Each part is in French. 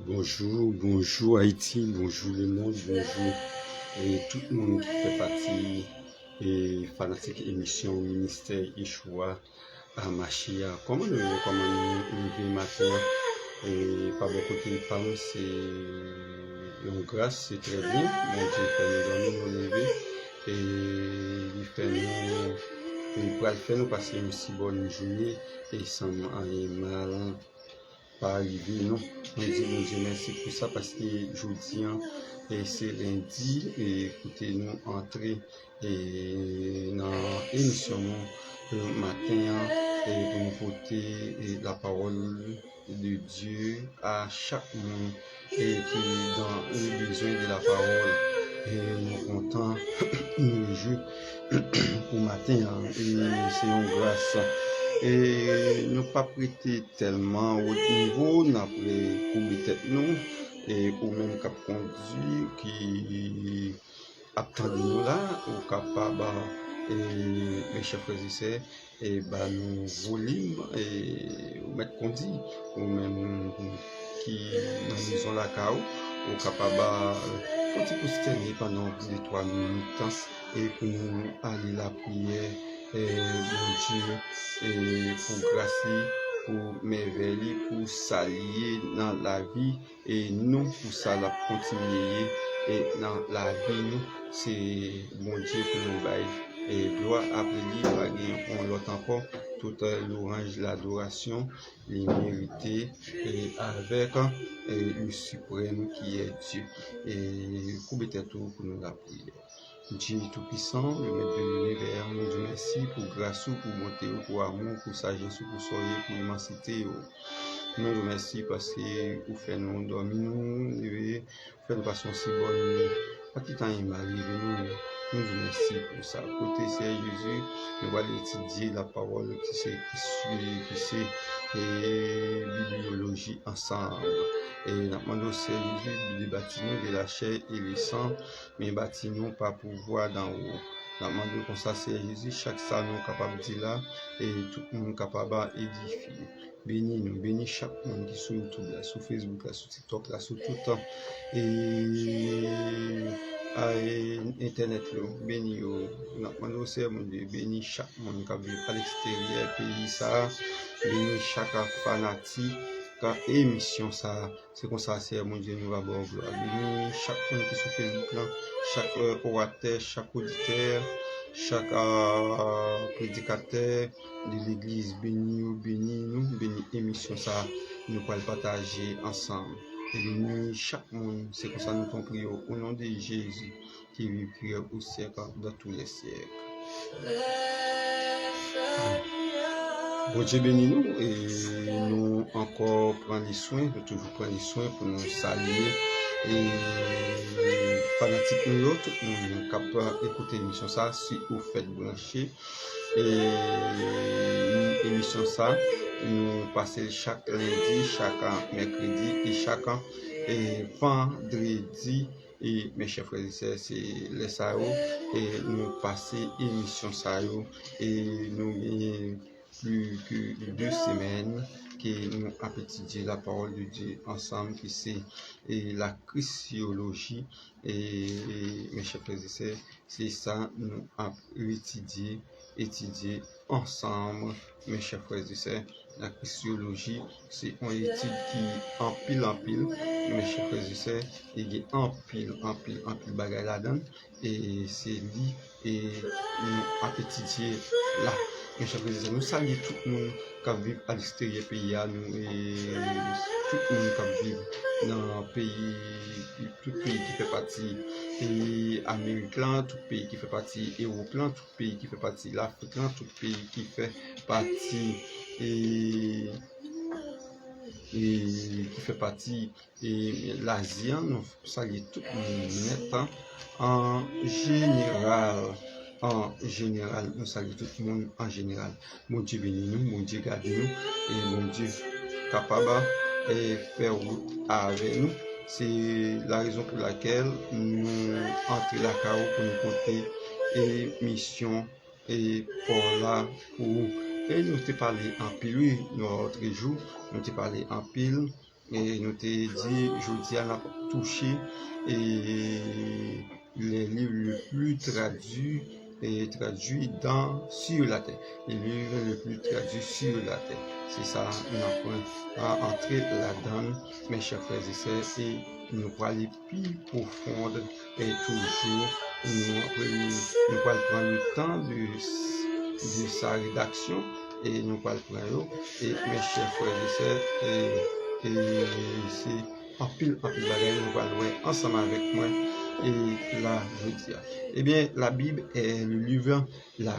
Bonjour, bonjour Haïti, bonjour le monde, bonjour et tout le monde qui fait partie et fanatique émission Ministère Yeshua à Machia. Comment nous lever matin et par beaucoup de femmes, c'est une grâce, c'est très bien. Mon Dieu fait nous lever et il fait nous. Et pour le faire, nous passer une si bonne journée et sans mal pas arriver, non. On dit mon Dieu merci pour ça parce que je dis, et c'est lundi, et écoutez, nous entrer et dans l'émission le matin et pour nous porter la parole de Dieu à chaque monde et qui dans le besoin de la parole. Et nous comptons, nous réjouissons pour matin et c'est une grâce. Et nous pas prêter tellement au niveau, nous après pour nous et ou même cap conduit qui attendent nous là ou capable et mes chers frères et sœurs et nous volume et ou mettre conduit ou même qui dans maison la cao ou capable quand il peut se tenir pendant plus de 3 minutes et pour nous aller la prière mon Dieu, et pour grâce, pour merveille, pour s'allier dans la vie, et nous, pour ça, la continuer, et dans la vie, nous, c'est mon Dieu pour nous bailler. Et gloire après lui, on l'autre encore, toute l'orange, l'adoration, les mérités, et avec le suprême qui est Dieu. Et couper tout pour nous la prière. Dieu Tout-Puissant, le Maître de l'univers, nous disons merci pour grâce, pour bonté, pour amour, pour sagesse, pour soleil, pour immensité. Nous nous remercions parce que vous faites nous dormir, nous lever, vous faites de façon si bonne. Pas tout le temps il m'arrive, nous nous remercions pour ça. Côté c'est Jésus, nous allons étudier la parole qui c'est et bibliologie ensemble. Et nous demandons au Seigneur Jésus de bâtir de la chair et le sang, mais bâtir nous pas pouvoir d'en haut. Nous demandons comme ça, c'est Jésus, chaque ça nous capable de dire là, et tout le monde capable d'édifier. Bénis nous, bénis chaque monde qui est sur YouTube, là, sur Facebook, là, sur TikTok, là, sur tout le temps. Et Internet, là, bénis nous. Nous demandons au Seigneur, mon Dieu, bénis chaque monde qui vit à l'extérieur, pays ça, bénis chaque fanatique. Car émission ça, c'est comme ça, c'est mon Dieu, nous va voir gloire. Bénis chaque monde qui est sur Facebook, là, chaque orateur, chaque auditeur, chaque prédicateur de l'église, bénis nous, bénis émission ça, nous pourrons partager ensemble. Et bénis chaque monde, c'est comme ça nous t'en prions au nom de Jésus qui vit au siècle, dans tous les siècles. Bon Dieu bénis nous et nous encore prendre les soins, nous toujours prendre les soins pour nous saluer et fanatiques nous tout le monde capable écouter l'émission ça si vous faites brancher et émission ça nous passer chaque lundi, chaque mercredi et chaque vendredi et mes chers frères et sœurs c'est les sao et nous passer émission ça et nous plus que 2 semaines que nous avons étudié la parole de Dieu ensemble, qui c'est la christologie. Et mes chers frères et sœurs, c'est ça nous avons étudié ensemble, mes chers frères et sœurs. La christologie, c'est une étude qui en pile, mes chers frères et sœurs, il y a en pile bagaille là-dedans. Et c'est lui, et nous avons étudié là. Mes chers frères et sœurs, nous saluons tout le monde qui vit à l'extérieur du pays, nous, et tout le monde qui vit dans le pays, tout pays qui fait partie et américain, tout pays qui fait partie européen, tout pays qui fait partie l'Africain, tout pays qui fait partie et qui fait partie et l'Asien, nous saluons tout le monde net en général. En général, nous saluons tout le monde en général. Mon Dieu bénis nous, mon Dieu garde nous, et mon Dieu capable de faire route avec nous. C'est la raison pour laquelle nous entrons la CAO pour nous porter émission et pour là pour et nous te parler en pile, oui, notre jour, nous te parler en pile et nous te dit, je dis à la toucher et les livres le plus traduits et traduit sur la terre. Les livres le plus traduit sur la terre. C'est ça, nous avons entré là-dedans, mes chers frères et sœurs, et nous allons aller plus profond et toujours, nous allons prendre le temps de sa rédaction et nous allons prendre, et mes chers frères et sœurs, et c'est en pile bagaille, nous allons voir ensemble avec moi. Et là, je dis, eh bien, la Bible est le livre le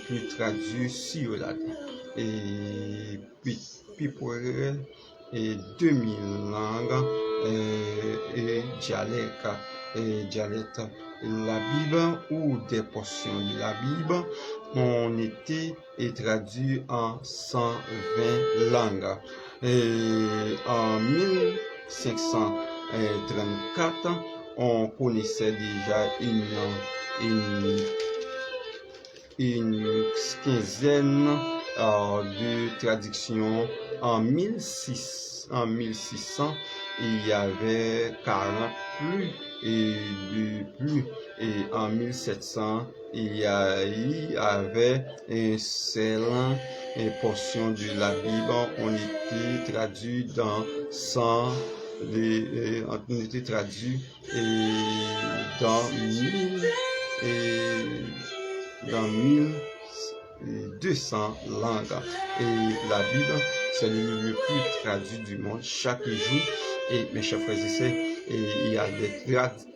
plus traduit sur la terre. Et puis pour 2000 langues et dialectes. La Bible ou des portions de la Bible ont été traduites en 120 langues. Et en 1534, on connaissait déjà une quinzaine de traductions. En 1600, il y avait 40 plus et en 1700, il y avait une seule portion de la Bible. On était traduit dans 100. On était traduit dans 1200 langues. Et la Bible, c'est le livre le plus traduit du monde chaque jour. Et mes chers frères et sœurs, il y a des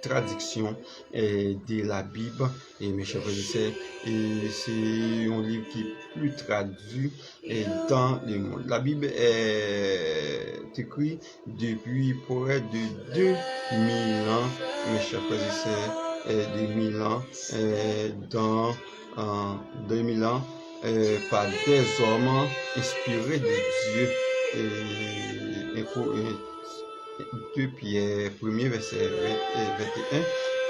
traductions de la Bible. Et mes chers frères et sœurs, c'est un livre qui est plus traduit dans le monde. La Bible est écrite depuis près de 2000 ans, mes chers frères et sœurs, 2000 ans, dans 2000 ans, par des hommes inspirés de Dieu. 2 Pierre 1er verset 21.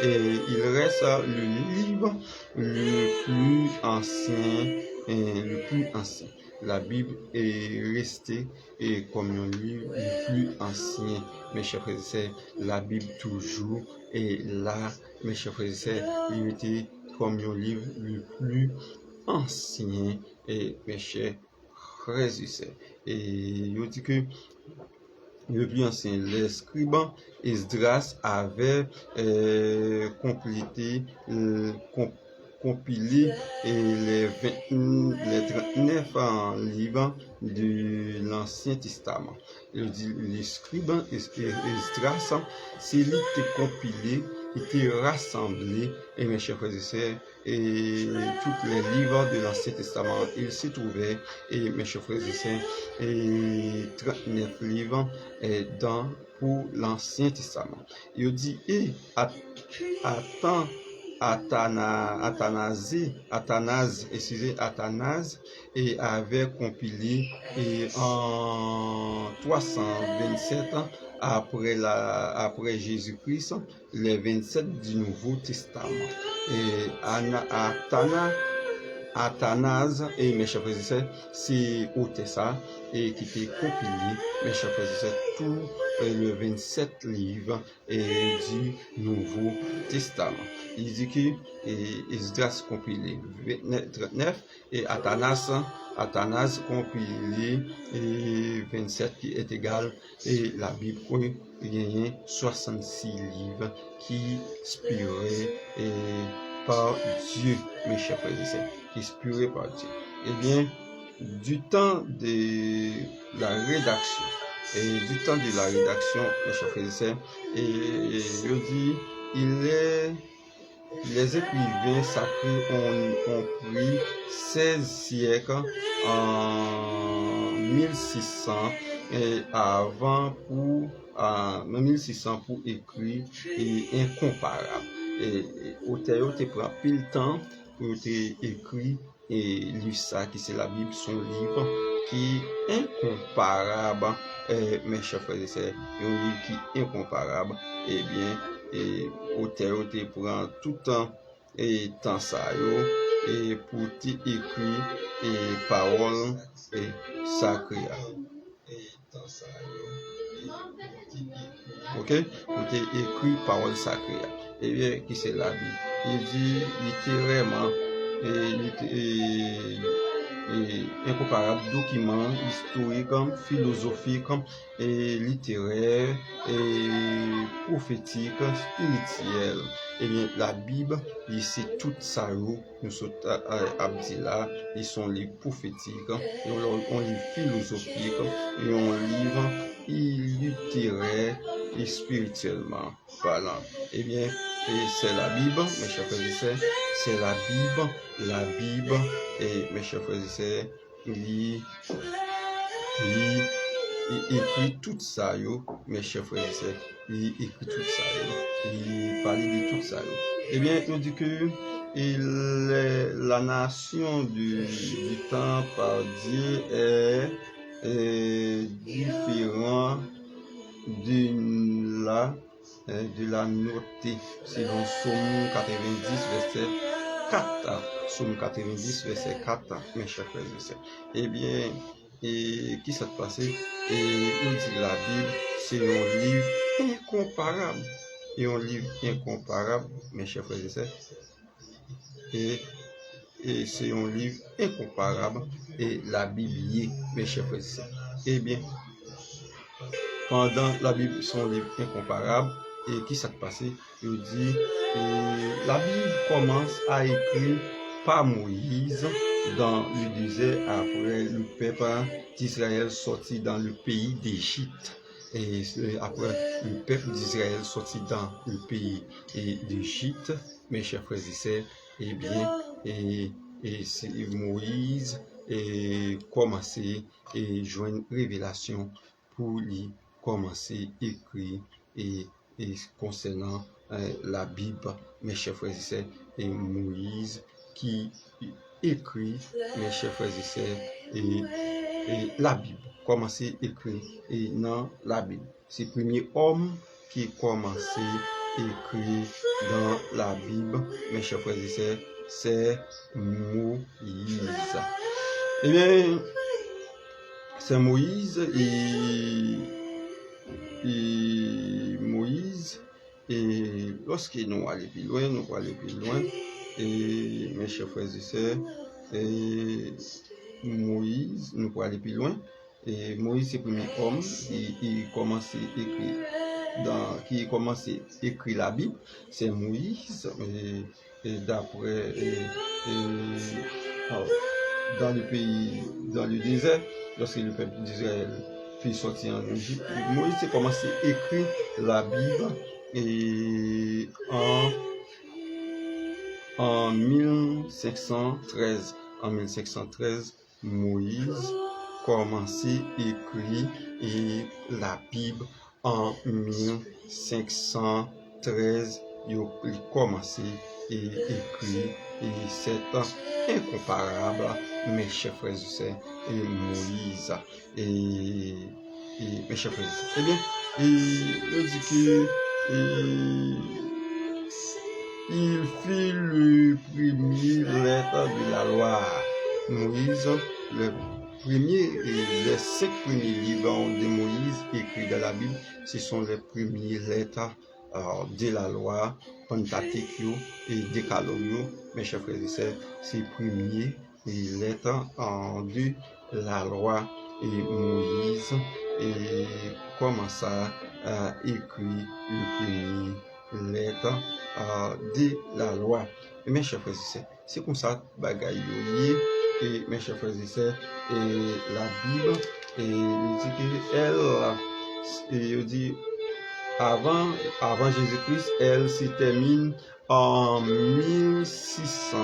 Et il reste le livre le plus ancien. La Bible est restée comme un livre le plus ancien. Mes chers frères et sœurs, la Bible toujours est là. Mes chers frères et sœurs, il était comme un livre le plus ancien. Et mes chers frères et sœurs, et je dis que le plus ancien, les scribes Esdras avait compilé les 39 livres de l'Ancien Testament. Les scribes Esdras, c'est lui qui était compilé, qui était rassemblé, et mes chers frères et sœurs, et tous les livres de l'Ancien Testament, il s'y trouvait, et mes chers frères et sœurs, et 39 livres pour l'Ancien Testament. Il dit, Athanase et avait compilé en 327 ans après Jésus-Christ les 27 du Nouveau Testament. Et Athanase et mes chers frères et sœurs, c'est ça et qui était compilé, mes chers frères et sœurs, tout le 27 livres du Nouveau Testament. Il dit que Esdras compilé 39 et Athanase compilé 27 qui est égal, et la Bible gagne 66 livres qui inspirés par Dieu, mes chers frères et sœurs, inspirés par Dieu. Eh bien, du temps de la rédaction, mes chers frères et sœurs, et je dis, les écrivains sacrés ont pris 16 siècles en 1600 pour écrire incomparable. Et auteur te prend pile temps pour écrire et lire ça qui c'est la Bible, son livre qui est incomparable, mes chers frères et sœurs, un livre qui est incomparable. Eh bien, auteur te prend tout temps et temps ça et pour t'écrire et paroles sacrées. Ok? Nous t'ai écrit parole sacrée. Et bien, qui c'est la Bible? Il dit littéralement incomparable document historique, philosophique, et littéraire, et prophétique, spirituel. Et bien, la Bible, c'est tout ça, nous sommes dit là, ils sont les prophétiques, on lit philosophique, et on livre littéraire et spirituellement parlant. Eh bien, c'est la Bible, mes chers frères et sœurs, c'est la Bible, et mes chers frères et sœurs, il écrit tout ça, mes chers frères et sœurs, il écrit tout ça, il parle de tout ça. Eh bien, on dit que la nation du temps par Dieu est différente de la notée selon Somme 90 verset 4. Somme 90 verset 4, mes chers frères et sœurs. Eh bien, qui s'est passé? Et on dit la Bible, c'est un livre incomparable. Et un livre incomparable, mes chers frères et sœurs. Et c'est un livre incomparable. Et la Bible, mes chers frères et sœurs. Eh bien, pendant la Bible, son livre incomparable, et qui s'est passé? Il dit, la Bible commence à écrire par Moïse dans le désert après le peuple d'Israël sorti dans le pays d'Égypte. Et après le peuple d'Israël sorti dans le pays d'Égypte, mes chers frères et sœurs, eh bien, c'est Moïse commencé et joindre révélation pour lui commencer à écrire et concernant la Bible, mes chers frères et sœurs, et Moïse qui écrit, mes chers frères et sœurs, et la Bible, commencer à écrire et dans la Bible. C'est le premier homme qui commencé à écrire dans la Bible, mes chers frères et sœurs, c'est Moïse. Eh bien, c'est Moïse et lorsque nous allons plus loin, et mes chers frères et sœurs, et Moïse, nous allons aller plus loin, et Moïse c'est le premier homme qui commence à écrire la Bible, c'est Moïse, et d'après dans le pays, dans le désert, lorsque le peuple d'Israël fut sorti en Égypte, Moïse a commencé à écrire la Bible et en 1513. En 1513, Moïse commençait à écrire la Bible. En 1513, il a commencé à écrire et c'est incomparable, mes chers frères et sœurs, et Moïse et mes chers frères et sœurs. Eh bien, il dit que il fit le premier lettre de la loi. Moïse, les 5 premiers livres de Moïse écrits dans la Bible, ce sont les premières lettres de la loi, Pentateuque et Décalogue, mes chers frères et sœurs, c'est les premières lettres de la loi. Et Moïse commença à écrire le premier lettre de la loi. Et mes chers frères et sœurs, c'est comme ça bagaille. Et mes chers frères et sœurs, et la Bible, et il dit qu'elle, dit avant Jésus-Christ, elle se termine en 1600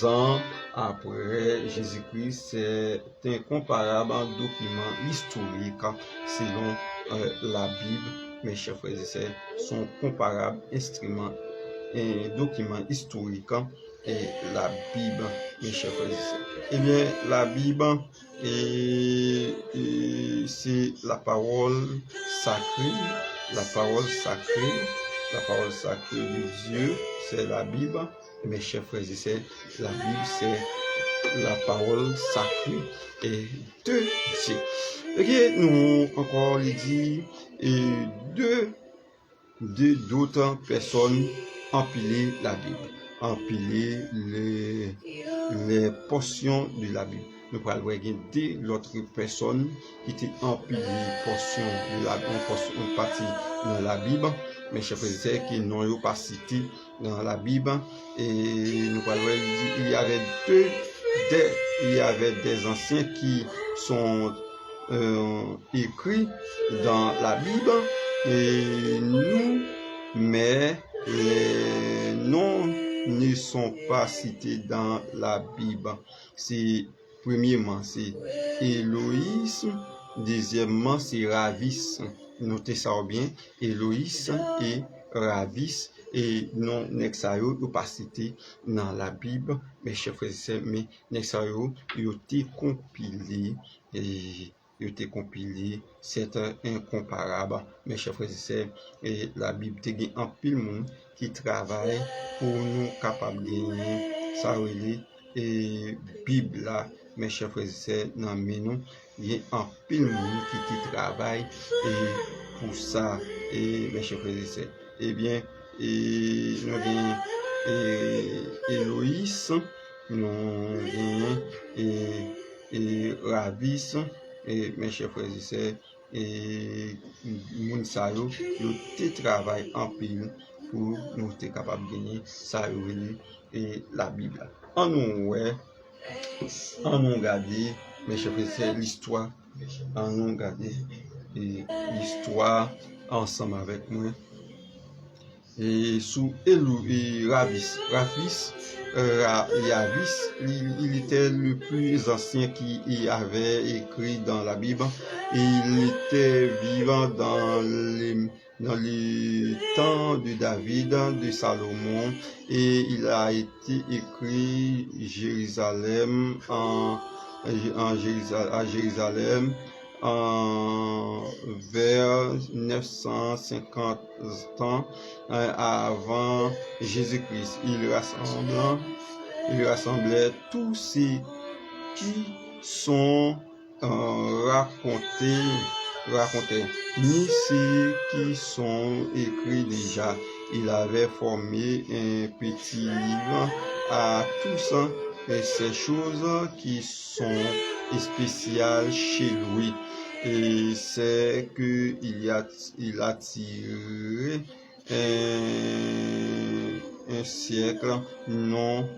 ans après Jésus-Christ. C'est incomparable un document historique selon la Bible. Mes chers frères et sœurs, sont comparables instruments et documents historiques et la Bible, mes chers frères et sœurs. Eh bien, la Bible, c'est la parole sacrée, la parole sacrée de Dieu, c'est la Bible. Mes chers frères et sœurs, la Bible, c'est la parole sacrée et de Dieu. Ok, nous encore les dit et d'autres personnes empiler la Bible, empiler les portions de la Bible. Nous pourrons regarder l'autre personne qui était empilé portion de la Bible, une partie dans la Bible, mais je faisais qui n'ont pas cité dans la Bible. Et nous pourrons dire il y avait des anciens qui sont écrits dans la Bible et nous, mais les noms ne sont pas cités dans la Bible. C'est premièrement c'est Héloïse, deuxièmement c'est Ravis. Notez ça bien, Héloïse et Ravis. Et non Nexayo ou pas cité dans la Bible, mes chers frères et sœurs, mais Nexayo il a été compilé et il a été compilé, c'est incomparable, mes chers frères et sœurs, et la Bible te gagne en pile monde qui travaille pour nous capables de gagner ça et Bible là, mes chers frères et sœurs, non mais nous, il y a en pile monde qui travaille et pour ça, et mes chers frères et sœurs, eh bien, et nous avons Héloïse, nous avons et Ravis, et mes chers frères et sœurs, et Mounsayo, nous travaillons en pile pour nous être capables de gagner ça et la Bible. En nous regarder, mes chers frères et sœurs, l'histoire, en nous regarder l'histoire ensemble avec moi. Et sous Elou et Ravis, il était le plus ancien qui avait écrit dans la Bible. Et il était vivant dans les temps de David, de Salomon, et il a été écrit à Jérusalem vers 950 ans avant Jésus-Christ. Il rassemblait tous ceux qui sont racontés, ni ceux qui sont écrits déjà. Il avait formé un petit livre à tous ces choses qui sont spéciales chez lui. Et c'est que il a tiré un siècle, non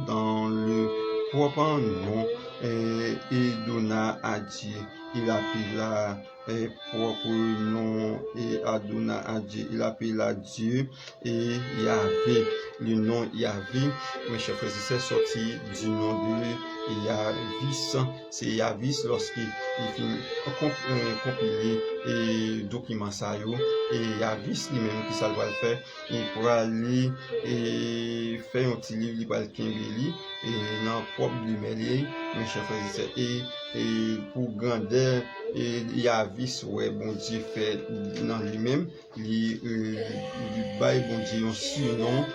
dans le propre nom et donna à Dieu. Il appela propre nom et Adonai à Dieu. Il appela Dieu et Yahvé. Le nom Yahvé, mes chers frères, c'est sorti du nom de Yavis. C'est Yavis lorsqu'il finit compiler et document ça et Yavis lui-même qui ça doit le faire. Il pourra aller et faire un petit livre, il va le Kimbeli et dans propre lui-même, mes chers frères et pour grandeur et Yavis ouais bon Dieu fait dans lui-même il bail bon Dieu un surnom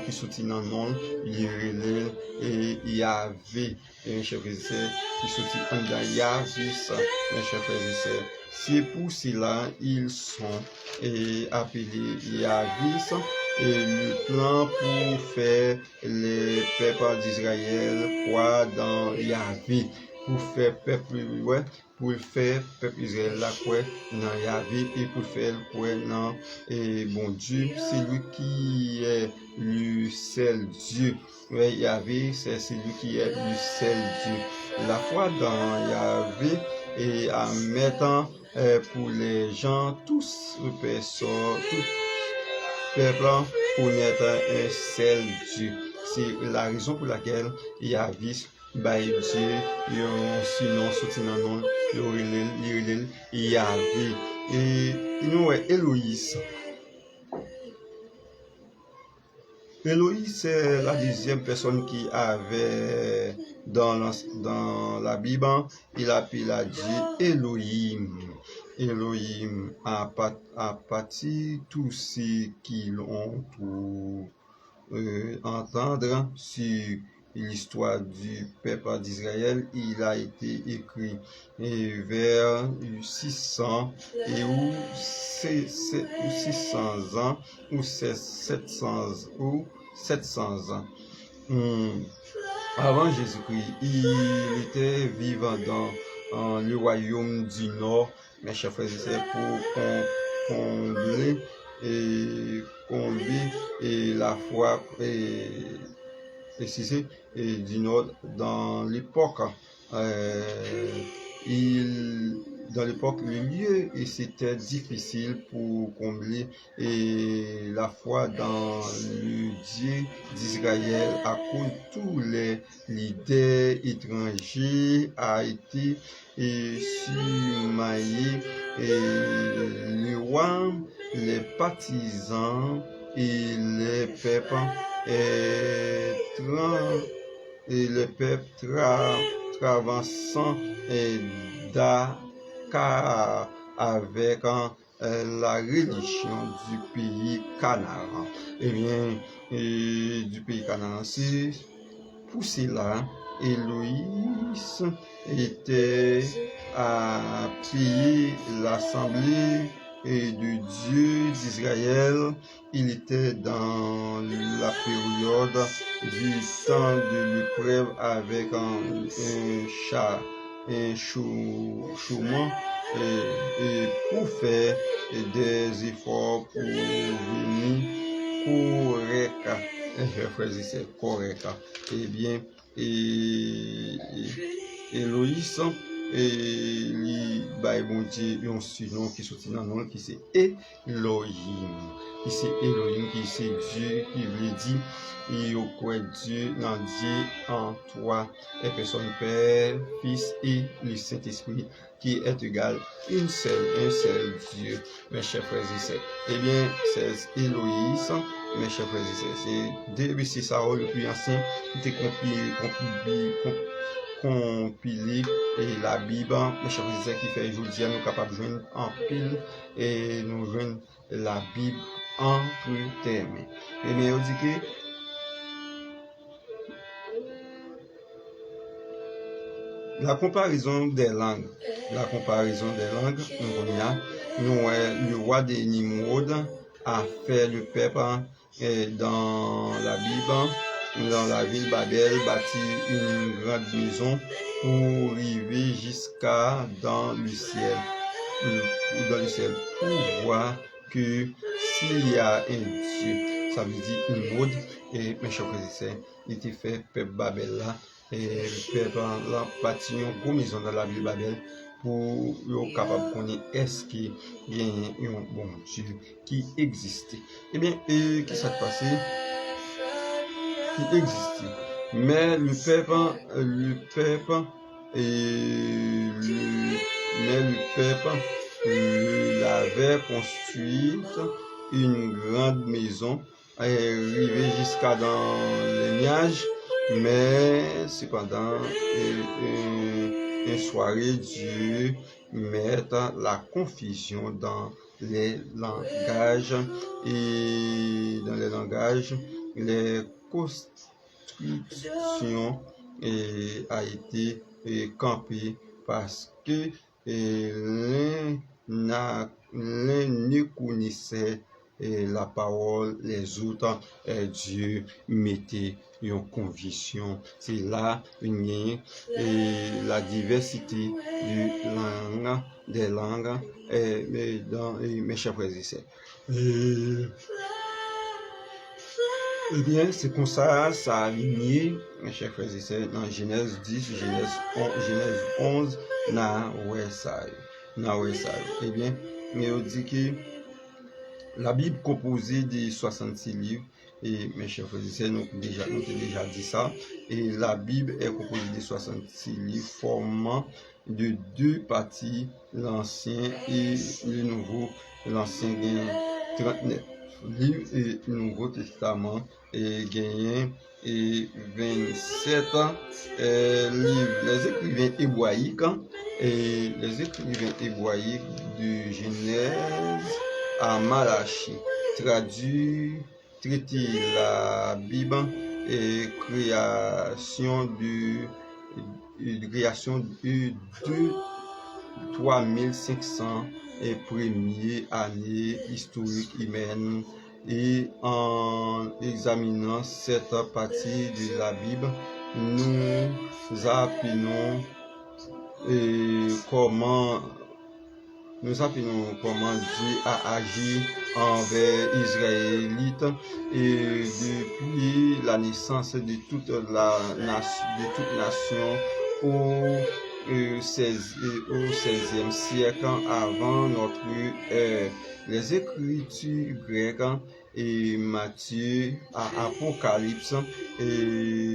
qui sorti dans le nom il relève et Yahvé mes chers frères et sœurs qui sorti dans Yavis mes chers frères et sœurs. C'est pour cela ils sont appelés Yavis et le plan pour faire les peuples d'Israël croire dans Yahvé. Pour faire peuple Israël la quoi dans Yahvé et pour faire quoi dans bon Dieu, c'est lui qui est le seul Dieu. Ouais, Yahvé, c'est celui qui est le seul Dieu. La foi dans Yahvé et en mettant pour les gens tous personnes, tout peuple connaître un seul Dieu. C'est la raison pour laquelle Yahvé by Dieu, sinon sorti dans nom, il y avait et nous Héloïse. Héloïse c'est la deuxième personne qui avait dans la Bible, il appela Dieu Elohim. Elohim a parti tous ceux qui l'ont entendre sur l'histoire du peuple d'Israël. Il a été écrit vers 600 et ou 600 ans ou 700 ans. Avant Jésus-Christ, il était vivant dans le royaume du Nord, mes chers frères et sœurs, pour combler la foi du Nord dans l'époque. Dans l'époque, le lieu, et c'était difficile pour combler la foi dans le Dieu d'Israël à cause de tous les leaders étrangers a été surmaillé le roi, les partisans et les peuples traversant Dakar avec la religion du pays Canaan. Eh bien, du pays Canaan, c'est pour cela, Héloïse était à payer l'assemblée de Dieu d'Israël. Il était dans la période du temps de l'épreuve avec un chômage et pour faire des efforts pour venir correct. Eh bien, Héloïse li bay bon Dieu yon surnom qui sorti dans nom qui c'est Elohim. Qui c'est Elohim qui c'est Dieu qui veut dire il croit Dieu dans Dieu en trois et personne Père, Fils et le Saint-Esprit qui est égal un seul Dieu. Mes chers frères et sœurs, eh bien c'est Héloïse. Mes chers frères et sœurs, c'est depuis ça le plus ancien qui était compilé et la Bible, mes chers frères et sœurs, qui fait aujourd'hui nous capables de joindre en pile et nous joindre la Bible entre tes mains. Et bien on dit que la comparaison des langues, le roi de Nimrod a fait le peuple dans la Bible, dans la ville Babel, bâti une grande maison pour arriver jusqu'à dans le ciel, pour voir que s'il y a un Dieu, ça veut dire Nimrod, et mes chers frères et sœurs, il était fait peuple Babel là, et le peuple là bâti une grande maison dans la ville Babel pour être capable de connaître est-ce qu'il y a un bon Dieu qui existait. Eh bien, qu'est-ce qui s'est passé? Qui existait. Mais le peuple l'avait construite une grande maison, arrivée jusqu'à dans les nuages, mais cependant, une soirée, Dieu met la confusion dans les langages les constructions a été campée parce que l'un ne connaissait la parole, les autres, Dieu mettait une conviction. C'est là une la diversité des langues, mes chers frères et sœurs. Eh bien, c'est comme ça a aligné, mes chers frères et sœurs, dans Genèse 10, Genèse 11, na Wesai. Eh bien, mais on dit que la Bible composée de 66 livres, et mes chers frères et sœurs, nous avons déjà dit ça, et la Bible est composée de 66 livres formant de deux parties, l'Ancien et le Nouveau. L'Ancien gagne 39 livres et le Nouveau Testament et gagne 27 livres. Les écrivains hébraïques de Genèse à Malachie traiter la Bible et création de 3500 et première année historique humaine, et en examinant cette partie de la Bible, nous apprenons comment Dieu a agi envers les Israélites et depuis la naissance de toute nation au XVIe siècle avant notre ère. Les Écritures grecques et Matthieu à Apocalypse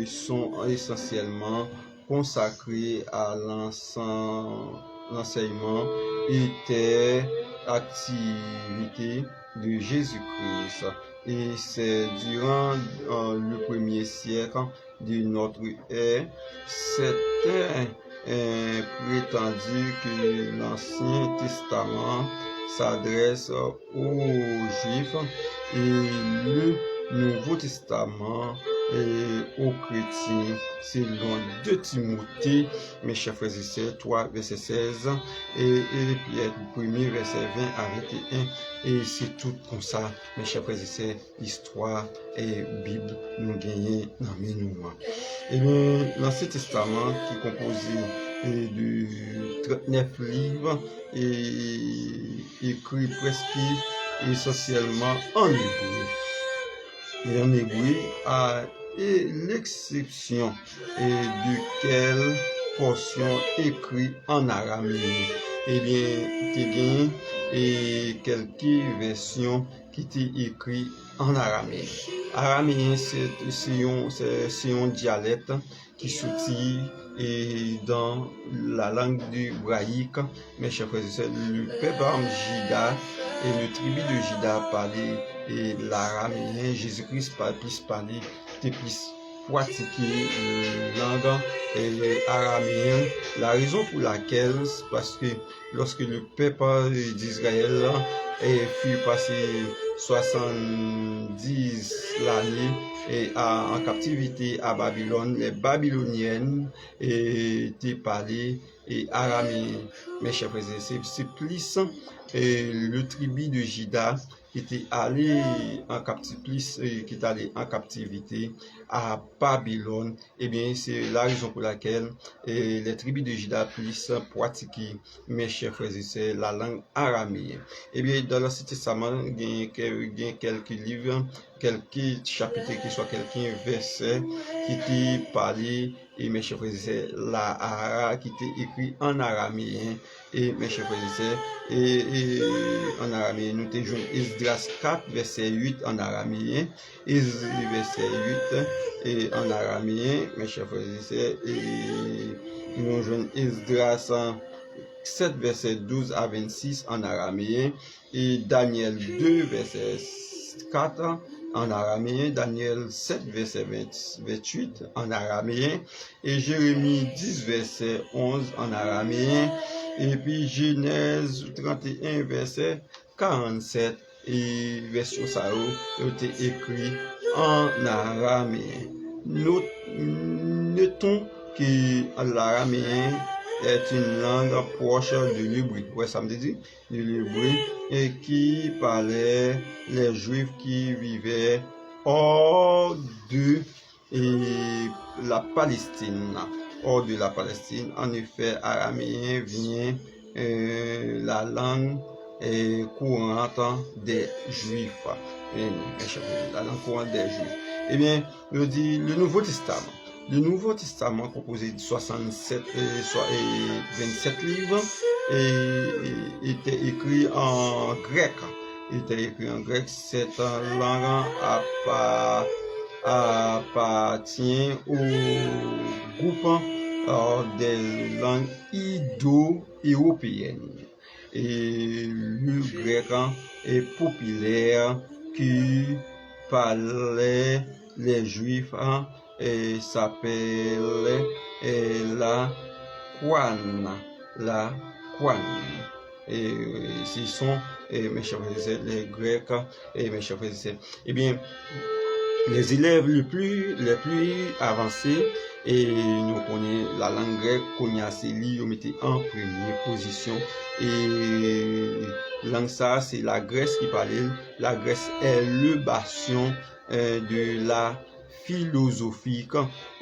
sont essentiellement consacrés à l'enseignement et activité de Jésus-Christ. Et c'est durant le premier siècle de notre ère, c'était prétendu que l'Ancien Testament s'adresse aux Juifs et le Nouveau Testament aux chrétiens. Selon 2 Timothée, mes chers frères et sœurs, 3, verset 16, et Pierre 1er, verset 20 à 21. Et c'est tout comme ça, mes chers frères et sœurs, l'histoire et Bible nous gagnons dans mes nous. Et bien, l'Ancien Testament qui est composé de 39 livres et écrit presque essentiellement en hébreu. Et en hébreu, à l'exception de quelle portion écrite en araméen. Eh bien, et quelques versions qui étaient écrites en araméen. Araméen, c'est un dialecte qui sortit dans la langue du hébraïque. Mes chers frères et sœurs, le peuple Juda et le tribu de Juda parlait l'araméen. Jésus-Christ plus pratiquer langue araméen. La raison pour laquelle, c'est parce que lorsque le peuple d'Israël fut passé 70 l'année en captivité à Babylone, les Babyloniennes étaient parlé araméen. Mes chers frères, c'est plus le tribu de Juda qui était allé en captivité à Babylone. Eh bien, c'est la raison pour laquelle les tribus de Juda puissent pratiquer, mes chers frères et sœurs, la langue araméenne. Eh bien, dans l'Ancien Testament, il y a quelques livres, quelques chapitres, qui soit quelques versets qui étaient parlés, et mes chers frères et sœurs, la hara qui était écrit en araméen. Et mes chers frères et sœurs, et en araméen, nous avons Esdras 4, verset 8 en araméen, verset 8 et en araméen, mes chers frères et sœurs, et nous avons Esdras 7, verset 12 à 26 en araméen, et Daniel 2, verset 4 en araméen, Daniel 7, verset 28 en araméen, et Jérémie 10, verset 11 en araméen, et puis Genèse 31, verset 47, et version ça a été écrit en araméen. Notons que l'araméen est une langue proche de l'hébreu. Ouais, ça me dit de l'hébreu, et qui parlait les Juifs qui vivaient hors de la Palestine. Hors de la Palestine. En effet, araméen vient la langue courante des Juifs. La langue courante des Juifs. Eh bien, je dis le Nouveau Testament. Le Nouveau Testament, composé de 27 27 livres, était écrit en grec. Cette langue appartient au groupe des langues indo-européennes. Et le grec est populaire qui parlait les Juifs et s'appelle la Kwan. ce sont, mes chers frères et sœurs, les Grecs, mes chers frères et sœurs. Eh bien, les élèves les plus avancés, et nous connaissons la langue grecque, Kognaseli, ils mettaient en première position. Et langue ça, c'est la Grèce qui parlait. La Grèce est le bastion de la philosophie.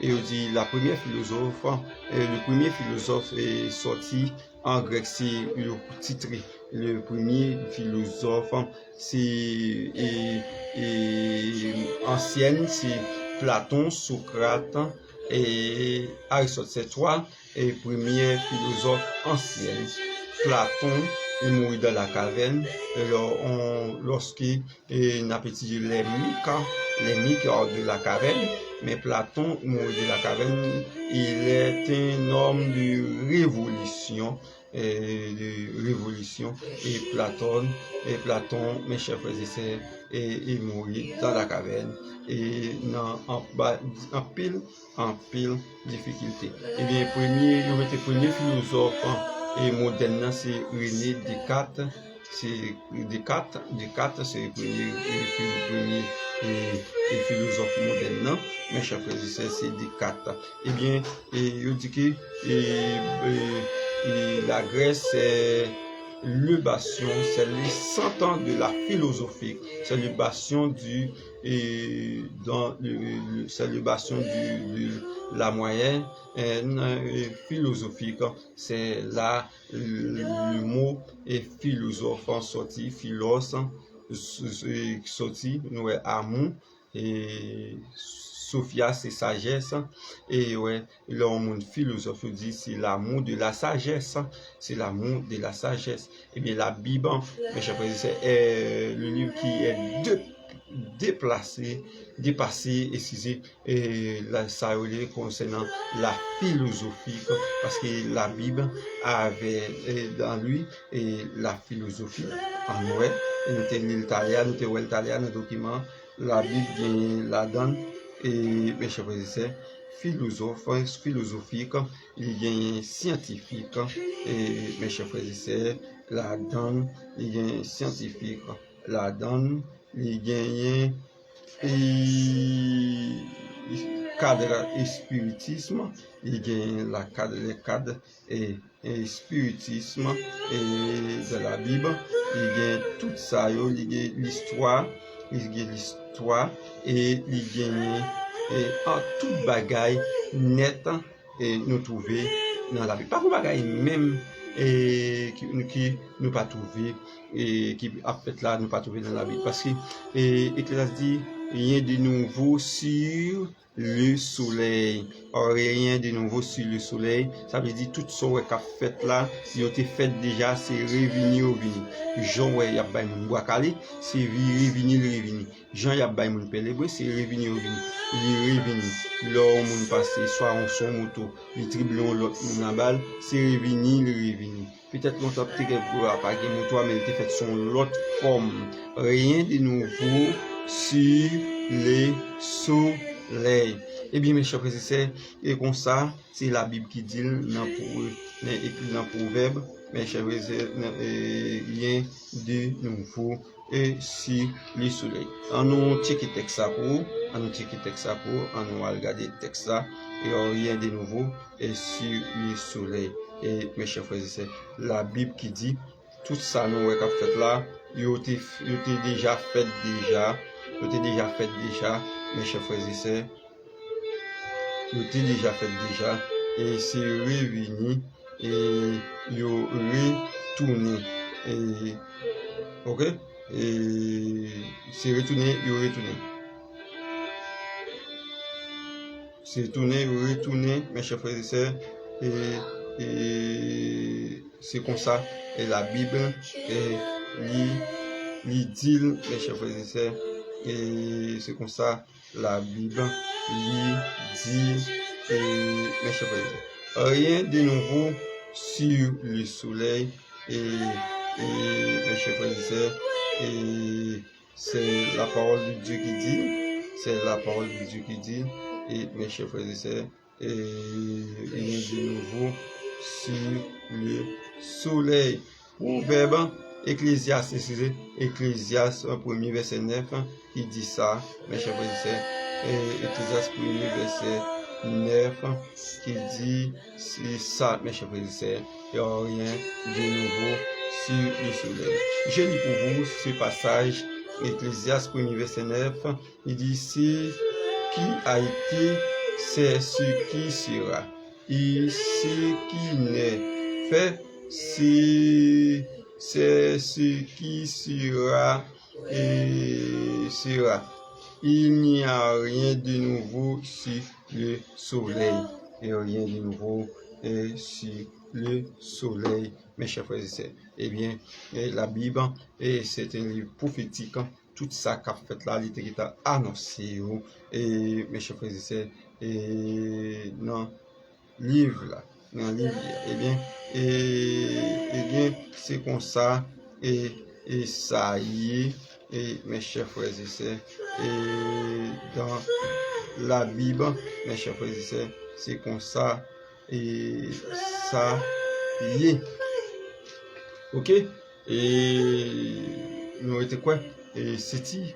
Et on dit la première philosophe, le premier philosophe est sorti en grec, c'est le titre. Le premier philosophe, c'est ancienne, c'est Platon, Socrate et Aristote. C'est trois et premiers philosophes anciens. Platon, il mourit dans la caverne. Alors, lorsqu'il n'a pas dit les mythes de la caverne, mais Platon mourit de la caverne, il est un homme de révolution. Et Platon, mes chers frères et sœurs, il mourit dans la caverne et en pile difficulté. Et bien, le premier philosophe et moderne, c'est René Descartes. C'est Descartes, c'est le premier philosophe moderne. Mes chers frères et sœurs, c'est Descartes. Eh bien, il dit que la Grèce, c'est le bastion, c'est les 100 ans de la philosophie, c'est le bastion c'est le bastion de la moyenne philosophique. C'est là le mot est philosophe sorti, philos sorti, nous amour et Sophia, c'est sagesse. Et ouais, le monde philosophe dit c'est l'amour de la sagesse. C'est l'amour de la sagesse. Et bien, la Bible, mes chers frères, c'est le livre qui est dépassé, et ça concernant la philosophie, parce que la Bible avait dans lui et la philosophie en nous. Nous avons l'italien, nos documents, la Bible la donne. Et mes chers frères et sœurs, philosophique, il y a un scientifique, et mes chers frères et sœurs, la donne, il y a un scientifique, la donne, il y a un cadre et spiritisme, il y a le cadre et spiritisme et de la Bible, il y a tout ça, il y a l'histoire, et il gagne en toute bagaille nette et nous trouver dans la vie. Pas pour bagaille même qui nous pas trouver et qui a fait là nous pas trouver dans la vie, parce que Ecclésiaste dit rien de nouveau sur le soleil. Rien de nouveau sur le soleil. Ça veut dire tout ce qu'a fait là, il a été fait déjà, c'est revenu au vini. Jean, ouais, il y a pas mon bois calé, c'est revenu. Jean, il y a pas mon pélébré, c'est revenu au vini. Il est revenu. Là, mon passé, soit en son moto, il triblon l'autre, mon balle, c'est revenu. Peut-être qu'on t'a peut-être pas gagné moto, mais il était fait son l'autre forme. Rien de nouveau sur les soleil. Eh bien, mes chers frères et sœurs, et comme ça, c'est la Bible qui dit écrit dans Proverbe, mes chers frères et sœurs, rien de nouveau et sur le soleil. On nous checker texte ça pour, on nous regarder texte ça, et rien de nouveau et sur le soleil. Et mes chers frères et sœurs, la Bible qui dit tout ça nous avons fait là, il était déjà fait déjà, mes chers frères et sœurs, il était déjà fait déjà, et c'est revenu et il retourné. Et ok, et c'est retourné, c'est retourné, mes chers frères et sœurs, et c'est comme ça, et la Bible dit, mes chers frères et sœurs, et c'est comme ça, la Bible dit, mes chers frères et sœurs, rien de nouveau sur le soleil, et mes chers frères et sœurs, et c'est la parole de Dieu qui dit, et mes chers frères et sœurs, et rien de nouveau sur le soleil. Proverbe, Ecclésiaste, excusez, Ecclésiaste 1er verset 9, qui dit ça, mes chers frères et sœurs, et Ecclésiaste 1er verset 9, qui dit, c'est ça, mes chers frères et sœurs, il n'y a rien de nouveau sur le soleil. Je lis pour vous ce passage, Ecclésiaste 1er verset 9, il dit, c'est qui a été, c'est ce qui sera. Et ce qui n'est fait, c'est ce qui sera et sera. Il n'y a rien de nouveau sur le soleil. Et rien de nouveau sur le soleil, mes chers frères et sœurs. Eh bien, la Bible, c'est un livre prophétique. Tout ça qu'a fait là, il a annoncé. Et mes chers frères et sœurs, et non, livre là, dans livre, eh bien, c'est comme ça, et ça y est, et mes chers frères et sœurs, et dans la Bible, mes chers frères et sœurs, c'est comme ça, et ça y est. Ok? Et nous étions quoi? Et c'était,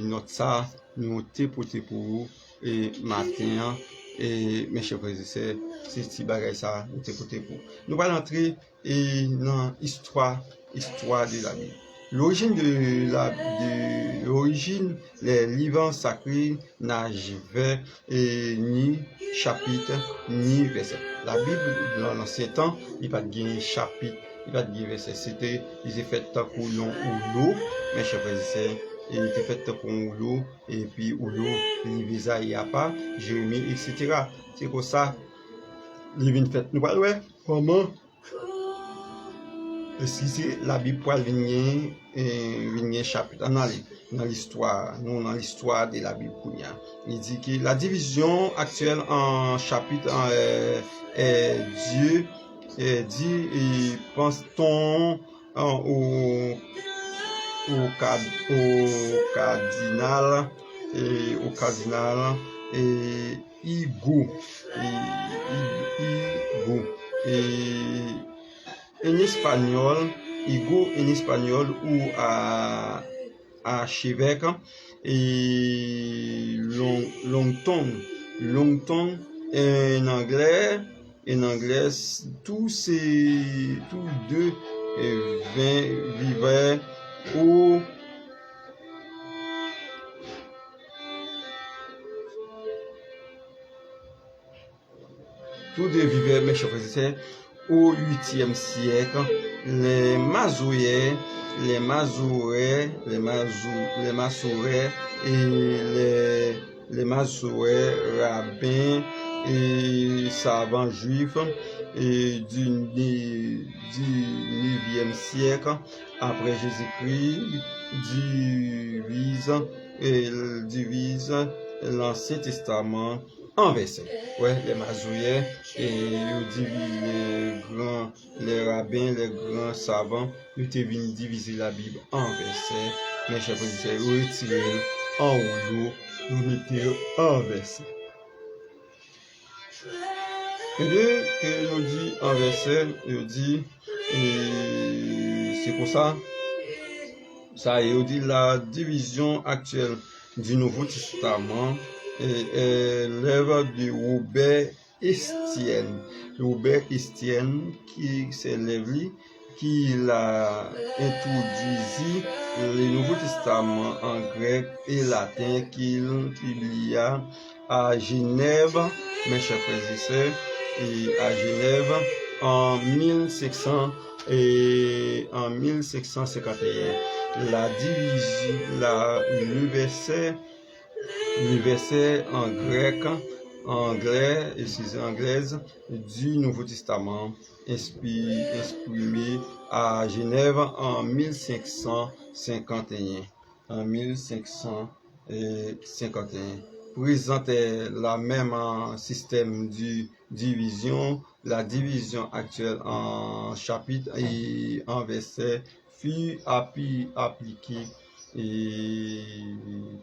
notre ça, nous t'es porté pour vous, et matin, et mes chers frères et sœurs, c'est petit bagage ça, nous t'es porté pour. Nous allons entrer dans l'histoire de la Bible. L'origine les livres sacrés n'avaient ni chapitre ni verset. La Bible dans l'ancien temps, il n'y a pas de chapitre, il n'y a pas de verset. C'était, ils étaient faits tant qu'on l'eau, mes chers frères et sœurs, et il était fait tant qu'on l'eau, et puis l'eau, l'Ivisa, il n'y a pas, Jérémie, etc. C'est comme ça, les vignes faites. Nous voyons comment si la Bible pour venir chapitre dans l'histoire de la Bible. Il dit que la division actuelle en chapitre est Dieu dit et pense-t-on au cardinal et Igo en espagnol, Igo en espagnol ou à archevêque et Longton en anglais, tous deux vivaient au mes chers frères, au 8e siècle. Les Mazourais et les Mazourais rabbins et savants juifs et du 9e siècle après Jésus-Christ divise l'Ancien Testament en versets. Ouais, les Mazourais et les rabbins, les grands savants, ils étaient venus diviser la Bible en versets. Mes chers frères, ils retirent en rouleau, nous mettons en versets. Et bien, nous dit en verset, il dit, c'est pour ça, il dit la division actuelle du Nouveau Testament est l'œuvre de Robert Estienne. Robert Estienne, qui s'élève, qui l'a introduit le Nouveau Testament en grec et latin qu'il publia à Genève, mes chers frères et sœurs, et à Genève en 1751. Le verset en grec, anglaise du Nouveau Testament exprimé à Genève en 1551. Présentait la même système de division. La division actuelle en chapitres et en versets fut appliquée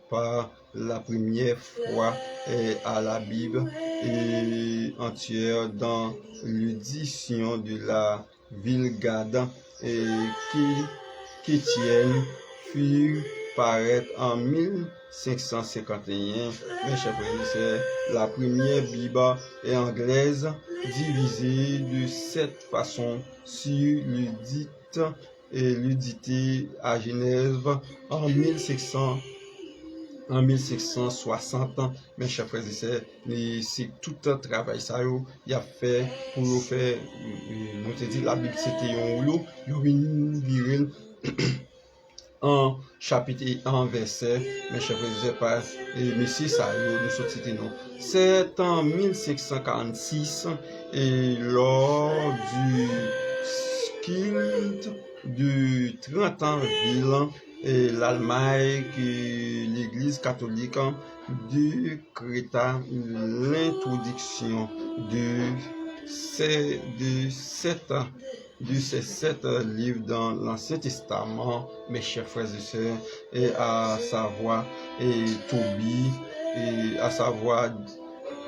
par la première fois à la Bible entière dans l'édition de la Vulgate chrétienne fut paraître en 1551. Mes chers frères et sœurs, la première Bible est anglaise, divisée de cette façon sur l'udité à Genève en 1660, mes chers frères et sœurs, c'est tout un travail ça il a fait pour faire, nous te dit la Bible c'était un rouleau, il y en chapitre et en verset, mes chers frères et sœurs, par monsieur ça nous sortit non. C'est en 1546 et lors du culte du 30 ans ville et l'Allemagne que l'Église catholique décréta l'introduction de ces sept livres dans l'Ancien Testament, mes chers frères et sœurs, et à savoir Tobie, et à savoir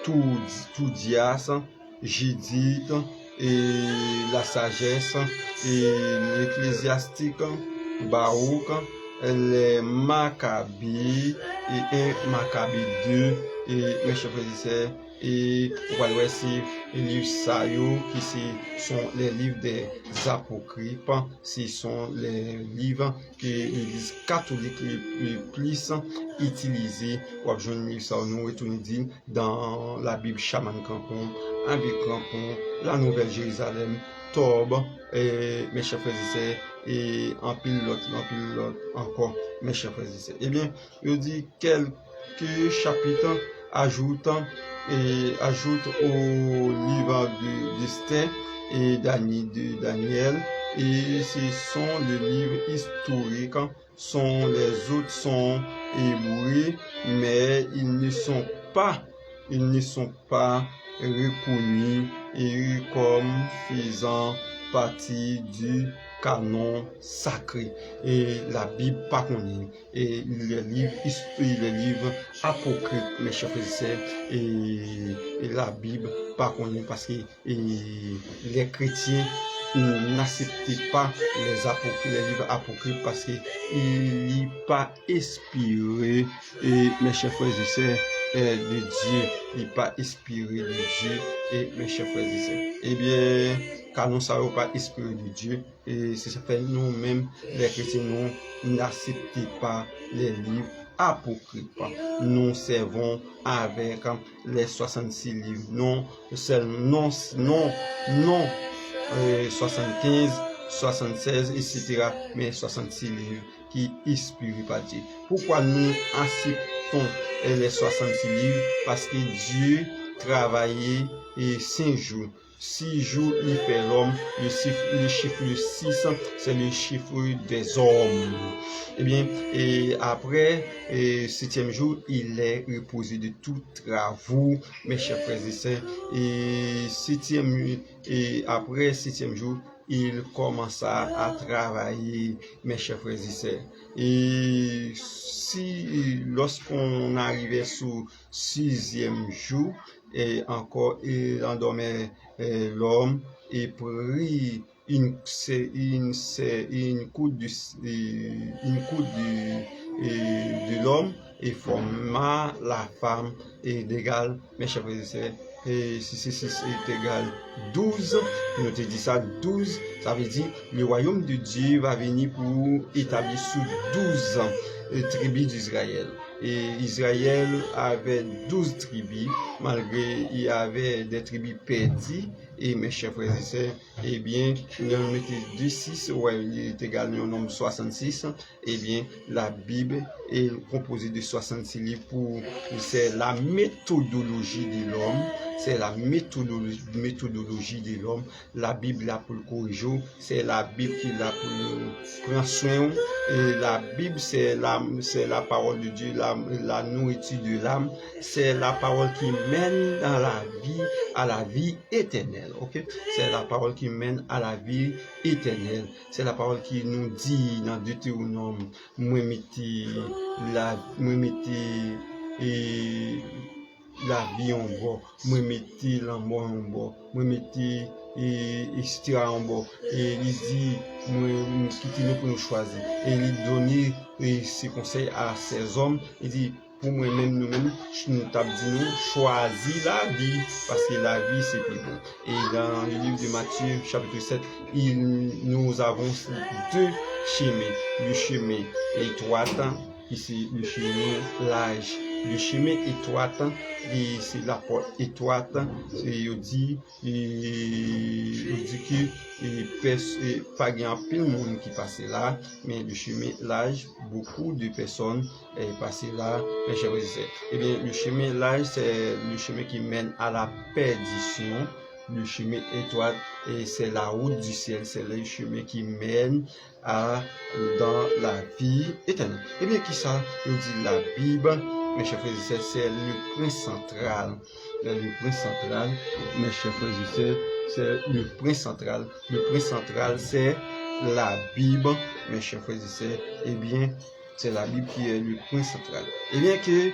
Toudias, Judith, et la sagesse, et l'ecclésiastique, Baruch, les Maccabées, et un Maccabée 2, et mes chers frères et sœurs, et voilà aussi les livres Sayo qui sont les livres des apocryphes, ce sont les livres que l'Église catholique le plus utilisés. Je nous retourne dans la Bible Shaman Crampon, avec Crampon, la Nouvelle Jérusalem, Tob, et mes chers frères et sœurs, et en pilote encore, mes chers frères et sœurs. Eh bien, je dis quelques chapitres ajoute au livre d'Esther et de Daniel, et ce sont les livres historiques, les autres sont hébreux, mais ils ne sont pas reconnus et comme faisant partie du canon sacré, et la Bible pas connue, et les livres apocryphes, mes chers frères et sœurs, et la Bible pas connue parce que les chrétiens n'acceptaient pas les livres apocryphes parce qu'ils n'y pas inspiré, et mes chers frères et sœurs, de Dieu, il n'est pas inspiré de Dieu, et mes chers frères et sœurs, eh bien, car nous ne savons pas inspiré de Dieu, et c'est ça fait nous-mêmes, les chrétiens, nous n'acceptons pas les livres apocryphes. Nous servons avec les 66 livres, non 75, 76, etc., mais 66 livres qui inspirent par Dieu. Pourquoi nous acceptons les 66 livres? Parce que Dieu travaillait 5 jours. 6 jours, il fait l'homme. Le chiffre 6, c'est le chiffre des hommes. Eh bien, et après, 7e jour, il est reposé de tous travaux, mes chers frères et sœurs. Et après 7e jour, il commença à travailler, mes chers frères et sœurs. Et lorsqu'on arrivait sur 6e jour, et encore, il endormait l'homme et prit une coude de l'homme et forma la femme et d'égal, mes chers frères et sœurs, et 6 est égal 12, nous te dit ça, 12, ça veut dire le royaume de Dieu va venir pour établir sous 12 tribus d'Israël. Et Israël avait 12 tribus, malgré il y avait des tribus perdues. Et mes chers frères et sœurs, eh bien, nous mettons 2,6, ouais, il est égal au nombre 66. Eh bien, la Bible est composée de 66 livres c'est la méthodologie de l'homme. C'est la méthodologie de l'homme. La Bible là pour le corriger, c'est la Bible qui là pour le prendre soin. Et la Bible, c'est la parole de Dieu, la nourriture de l'âme. C'est la parole qui mène dans la vie, à la vie éternelle. Ok? C'est la parole qui mène à la vie éternelle. C'est la parole qui nous dit dans Deutéronome, moi mettez la vie en bas, moi mettez l'amour en bas, moi mettez etc. en bas. Et il dit, nous pour nous choisir. Et il donnait ses conseils à ces hommes. Il dit, pour moi-même, nous-mêmes, nous t'avons dit, nous, choisis la vie, parce que la vie, c'est plus bon. Et dans le livre de Matthieu, chapitre 7, nous avons deux chemins. Le chemin étroit, ici, le chemin large. Le chemin étroit, c'est la porte étroite, il dit que pas grand pile monde qui passe là, mais le chemin large, beaucoup de personnes passent là, mes chers frères et sœurs. Eh bien, le chemin large, c'est le chemin qui mène à la perdition. Le chemin étroit, et c'est la route du ciel, c'est le chemin qui mène dans la vie éternelle. Eh bien, qui ça? Il dit la Bible. Mes chers frères et sœurs, c'est le point central. Le point central, mes chers frères et sœurs, c'est le point central. Le point central, c'est la Bible, mes chers frères et sœurs. Eh bien, c'est la Bible qui est le point central. Eh bien que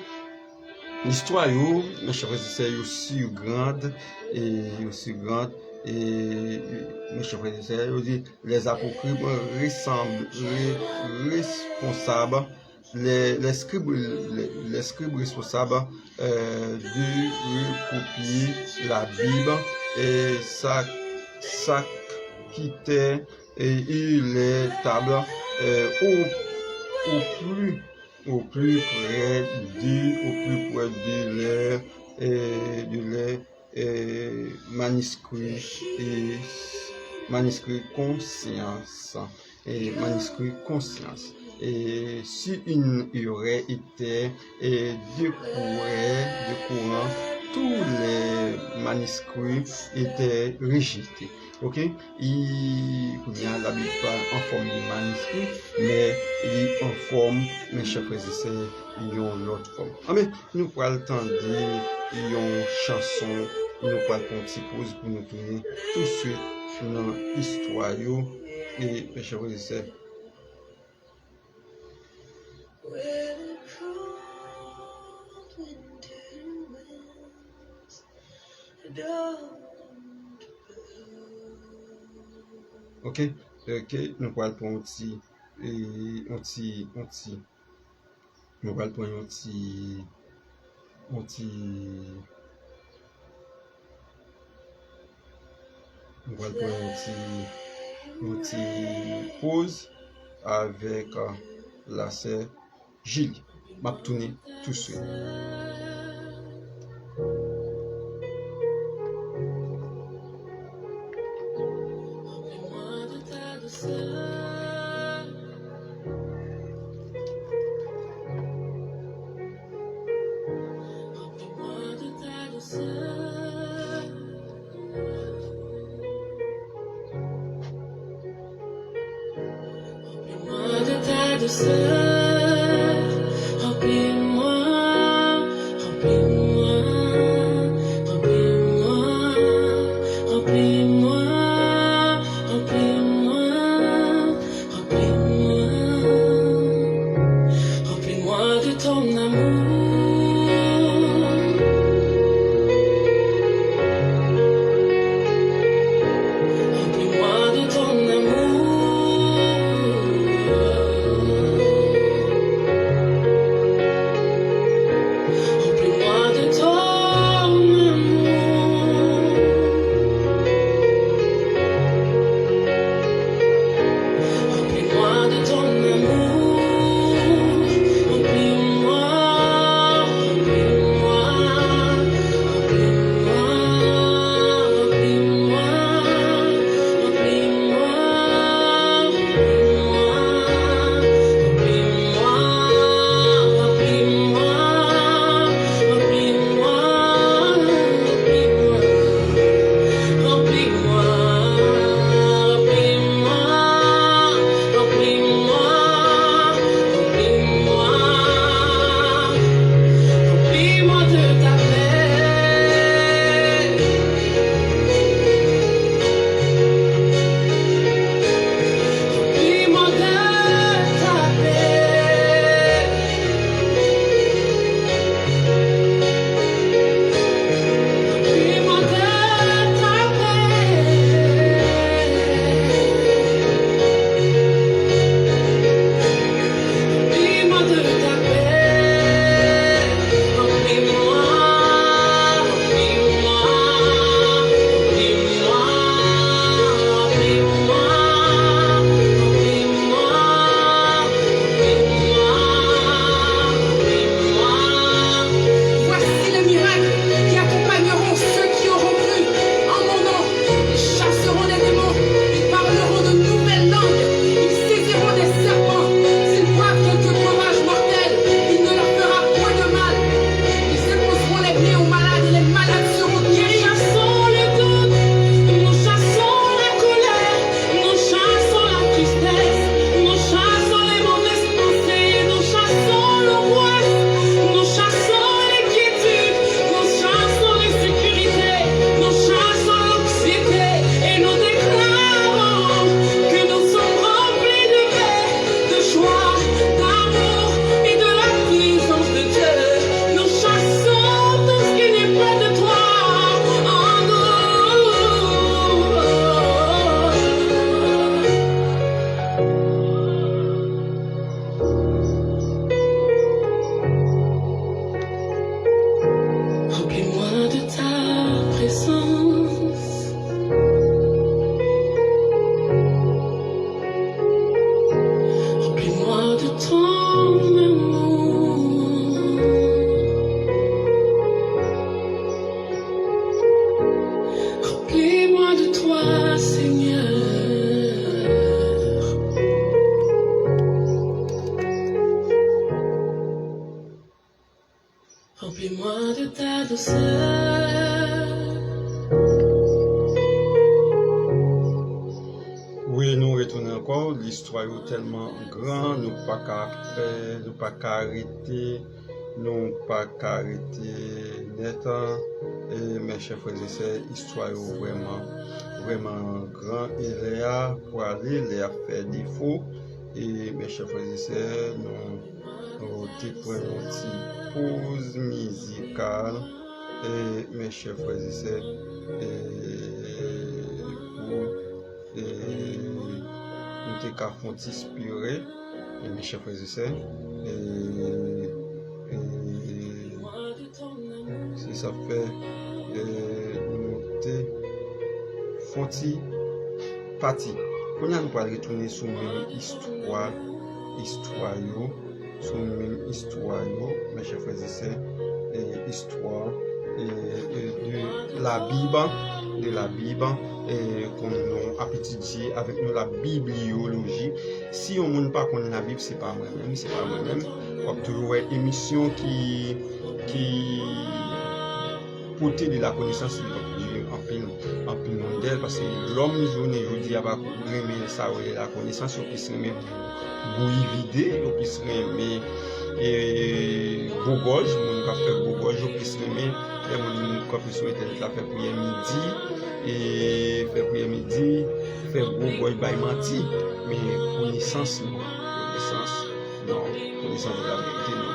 l'histoire, mes chers frères et sœurs, est aussi grande et aussi grande. Et mes chers frères et sœurs, les apocryphes responsables. Les scribes responsables de recopier la Bible et ça quittait les tables au plus près de leurs manuscrits conscience. Et si une aurait été décourant, tous les manuscrits étaient rejetés. Ok? Il y a la Bible pas en forme de manuscrit, mais il en forme, mes chers frères et sœurs, ils ont l'autre forme. Ah, mais nous prenons le temps de dire, ils ont chanson, nous prenons un petit pause pour nous tourner tout de suite dans l'histoire. Et mes chers frères et sœurs, ok, nous allons prendre une petite pause avec la sœur Gilles. M'a tourné tout de suite. retourner encore, l'histoire est tellement grande, nous pas qu'à arrêter, nous pas qu'à arrêter net. Et mes chers frères et sœurs, l'histoire est vraiment grande. Et là, pour aller, là, faire défaut. Et mes chers frères et sœurs, nous prenons une petite pause musicale. Et mes chers frères et sœurs, nous t'es qu'à font inspirer, mes chers frères et sœurs, si ça fait, nous t'es font partie. On a nous pas retourner sur une histoire, sur une histoire, mes chers frères et sœurs, histoire de la Bible, et comme nous avons étudié avec nous la bibliologie. Si on ne pas connaît la Bible, c'est pas moi-même. On a toujours une émission qui porter de la connaissance en pile mondial, parce que l'homme journée aujourd'hui a pas remis ça la connaissance, il puisse remettre bouillie vidée, il puisse remettre Google, on va faire Google, je puisse remettre et mon puisse mettre la faire prière midi et faire prière midi, faire Google by menti, mais connaissance de la vérité non.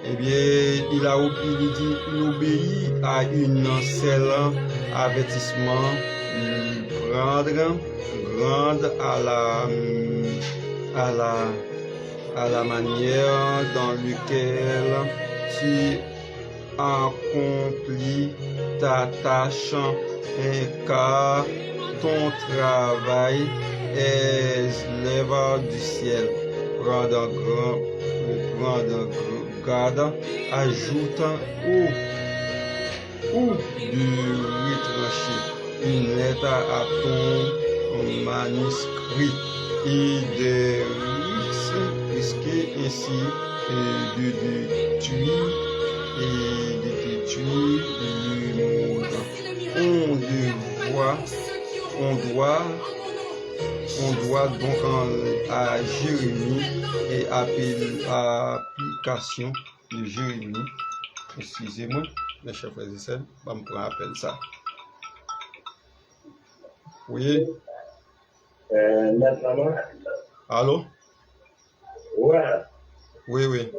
Eh bien, il obéit à une seul avertissement, prendre grande à la manière dans laquelle tu accomplis ta tâche, car ton travail est l'œuvre du ciel. Prendre garde, ajoute ou de retrancher une lettre à ton manuscrit et de risquer ainsi de détruire le monde. On doit donc à Jérémie et application de Jérémie. Excusez-moi, mes chers frères et sœurs, je me rappelle ça. Oui. Maintenant. Allô? Ouais. Oui.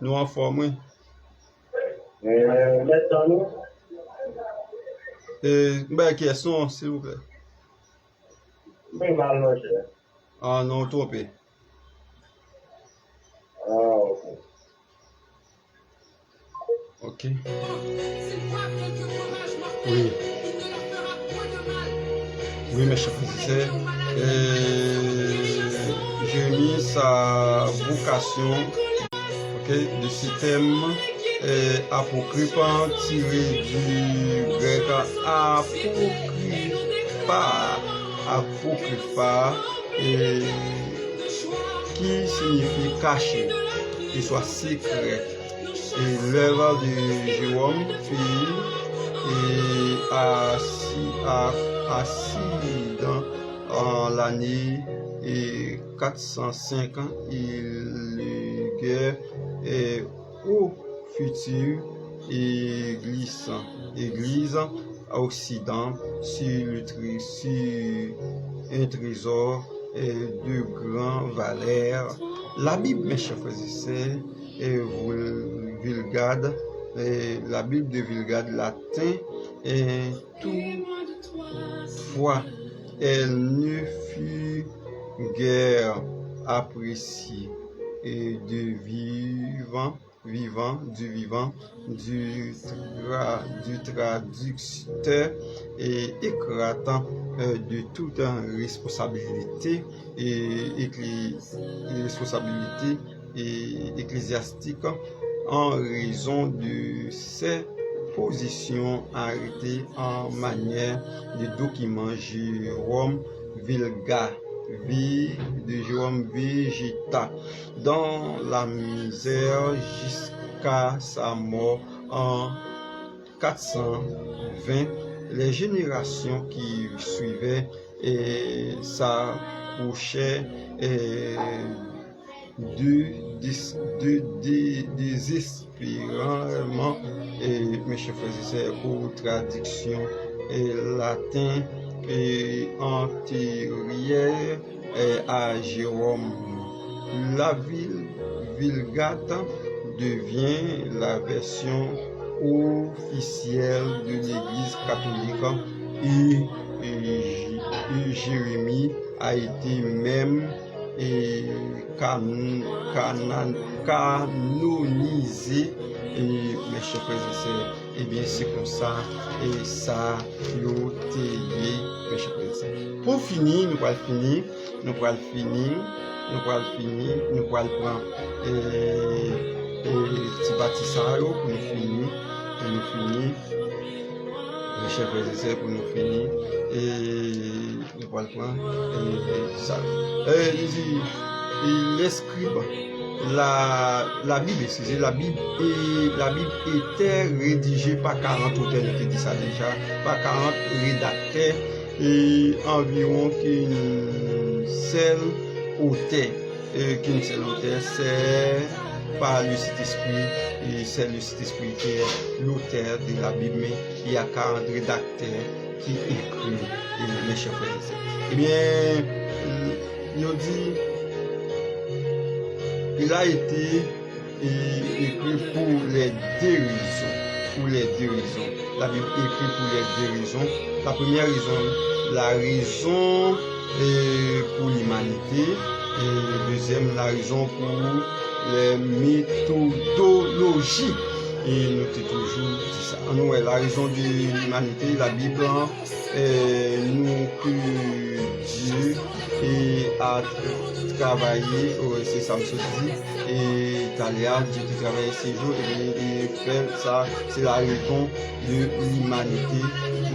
Nous en forme, oui. Maintenant. Question, s'il vous plaît. Oui, mal mangé. Ah non, trompé. Ah, ok. Ok. Oui. Oui, mes chers frères, j'ai mis sa vocation, de ce thème apocryphe tiré du grec apocrypha, qui signifie caché, qui soit secret. Et l'œuvre de Jérôme et assis dans l'année 405, il guère au futur église à Occident sur un trésor de grande valeur. La Bible, mes chers frères et sœurs, Vulgate, la Bible de Vulgate latin, et toutefois, elle ne fut guère appréciée et du traducteur et éclatant de toute responsabilité ecclésiastique en raison de ses positions arrêtées en manière de document Jérôme Végéta dans la misère jusqu'à sa mort en 420. Les générations qui suivaient et ça couchait désespérément, et mes chers frères et sœurs, aux traductions latines et antérieures à Jérôme. La Vulgate devient la version officielle de l'Église catholique et Jérémie a été même canonisé. Et mes chers frères et sœurs, et bien c'est comme ça, et ça yotélié, mes chers frères et sœurs. Pour finir, nous allons prendre petit bâtisseur pour nous finir, mes chers frères et sœurs, pour nous finir, et nous allons prendre ça. Les scribes, la Bible, excusez, la Bible était rédigée par 40 auteurs, je dit ça déjà, par 40 rédacteurs, et environ qu'une seule auteur, c'est par le Saint-Esprit, et c'est le Saint-Esprit qui est l'auteur de la Bible, mais il y a 40 rédacteurs qui écrivent, mes chers frères et sœurs. Eh bien, il dit, il a été écrit pour les dérisions. La Bible est écrite pour les dérisions. La première raison, la raison pour l'humanité. Et deuxième, la raison pour les méthodologies. Et nous avons toujours dit ça. Nous, la raison de l'humanité, la Bible, nous que Dieu a travaillé, c'est ça me dit, et Talia, Dieu qui travaille ces jours, et fait ça, c'est la raison de l'humanité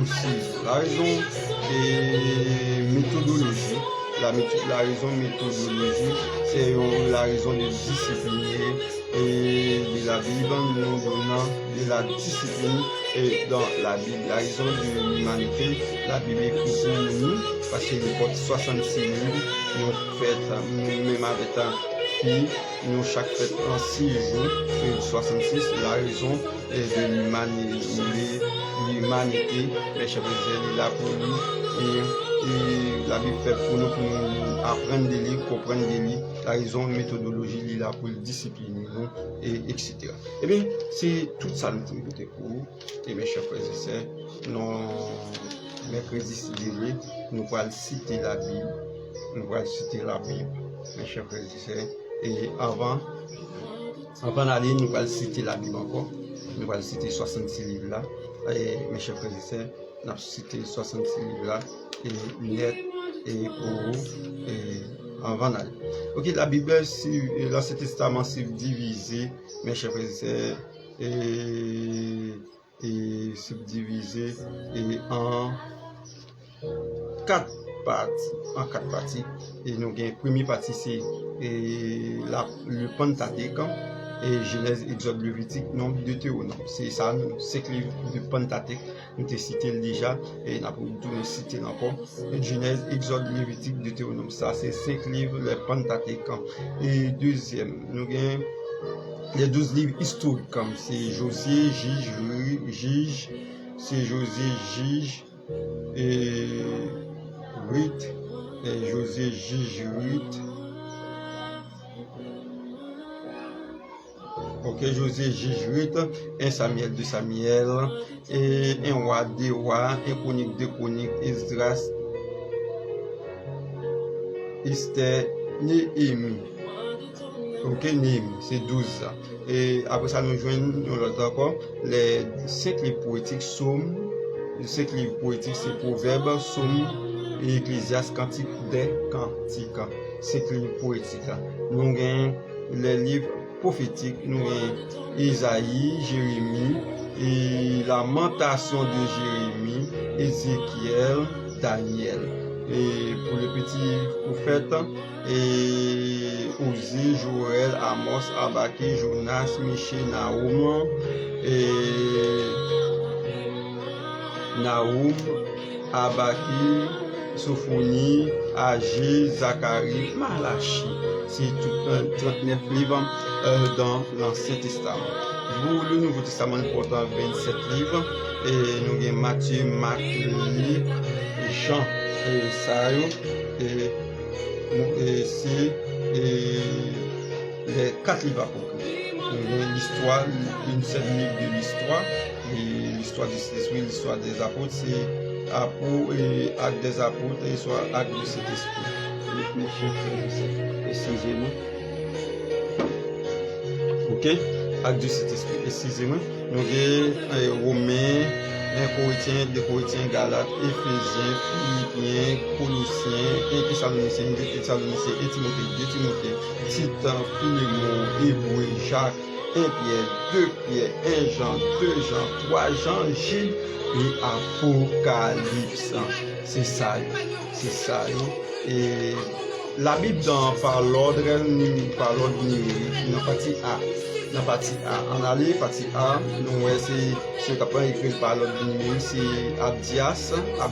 aussi. La raison de méthodologie, la raison méthodologie, c'est la raison de discipliner et de la Bible nous donnant de la discipline et dans la Bible. La raison de l'humanité, la Bible est pour nous, parce qu'il porte 66 livres, nous fêtons, même avec un fille, nous chaque fête en 6 jours, et 66, la raison de l'humanité, les chefs de là pour nous, et la Bible fait pour nous apprendre des livres, comprendre des livres, la raison, la méthodologie, il est là pour discipliner nous, et etc. Eh bien, c'est tout ça nous écoutez pour vous, et mes chers frères et sœurs, nous, mercredi nous allons citer la Bible, mes chers frères et sœurs, et avant d'aller, nous allons citer la Bible encore, nous allons citer 66 livres là, et mes chers frères et sœurs, nous allons citer 66 livres là, et net, et pour et avant d'aller. Ok, la Bible, l'Ancien Testament, c'est divisé, mes chers frères et sœurs, et subdivisé en 4 parties. Et nous avons une première partie, c'est le Pentateuque, et Genèse, Exode, Lévitique, Nombre, Deutéronome. C'est ça, 5 livres de Pentateuque. Nous avons cité déjà, et nous avons cité encore. Genèse, Exode, Lévitique, Deutéronome. Ça, c'est 5 livres, le Pentateuque. Et deuxième, nous avons les 12 livres historiques, comme c'est José, Juge, c'est José, Juge, et Ruth, et José, Juge, Ruth. Ok, José, Juge, Ruth, 1 Samuel, 2 Samuel, et 1 roi, 2 rois, 1 chronique, 2 chroniques, Esdras, Esther, Néhémie. Ok, Néhémie, c'est 12. Et après ça, nous joignons l'autre encore, les 5 livres poétiques, Psaumes, les 5 livres poétiques, c'est Proverbes, Psaumes, et Ecclésiastes, Cantiques des Cantiques. 5 livres poétiques. Nous avons les livres prophétiques, nous avons Isaïe, Jérémie, et Lamentation de Jérémie, Ézéchiel, Daniel. Et pour les petits prophètes, et Osée, Joël, Amos, Habakkuk, Jonas, Michée, Nahum, et Habakkuk, Sophonie, Agé, Zacharie, Malachie. C'est tout 39 livres dans l'Ancien Testament. Pour le Nouveau Testament, nous portons 27 livres. Et nous avons Matthieu, Marc, Luc, Jean et ça. Et c'est les 4 livres apocryphes. Nous avons l'histoire, une seule livre de l'histoire. Et l'histoire du Saint-Esprit, l'histoire des apôtres, c'est acte des apôtres et soit acte du Saint-Esprit. Excusez-moi. Ok? Acte du Saint-Esprit. Excusez-moi. Nous avons Romains, 1 Corinthiens, 2 Corinthiens, Galates, Éphésiens, Philippiens, Colossiens, 1 Thessaloniciens, 2 Thessaloniciens, 1 Timothée, 2 Timothée, Titan, Philémon, Hébreu, Jacques, 1 Pierre, 2 Pierre, 1 Jean, 2 Jean, 3 Jean, Gilles et Apocalypse. C'est ça. C'est ça. Et la Bible par l'ordre numérique, dans partie A. Dans partie A, en aller, partie A, nous c'est ce qu'on écrit par l'ordre numérique, c'est Abdias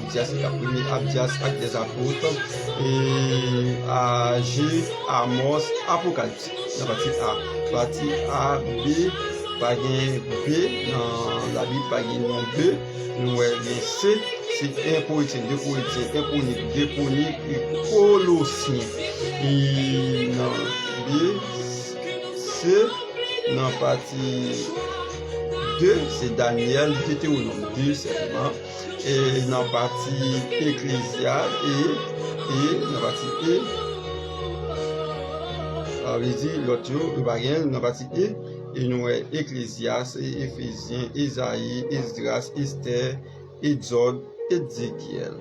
c'est le premier Abdias, acte des apôtres, et Agé, Amos, Apocalypse. Dans partie A, B, pas B, dans la Bible, pas non B, nous C, c'est 1 Corinthiens, 2 Corinthiens, 1 Chronique, 2 Chroniques, et Colossiens. Et dans B, C, dans partie 2, c'est Daniel, Deutéronome 2 seulement. Et dans partie Ecclésiaste et dans partie E, ça veut dire l'autre, dans partie E, et nous avons Ecclésiaste, Éphésiens, Isaïe, Esdras, Esther, Exode, Ézéchiel.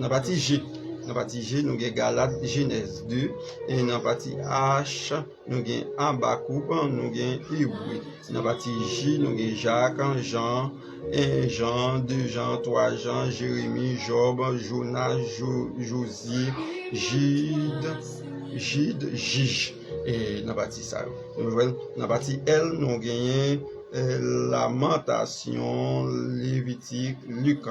Dans partie G. Dans la partie G, nous avons Galates, Genèse 2. Et dans la partie H, nous avons Habakkuk, nous avons Hébreu. Dans la partie J, nous avons Jacques, Jean, 1 Jean, 2 Jean, 3 Jean, Jérémie, Job, Jonas, Josie, Gide, Gige. Et dans la partie ça, nous voyons, dans la partie L, nous avons Lamentation, Lévitique, Luc.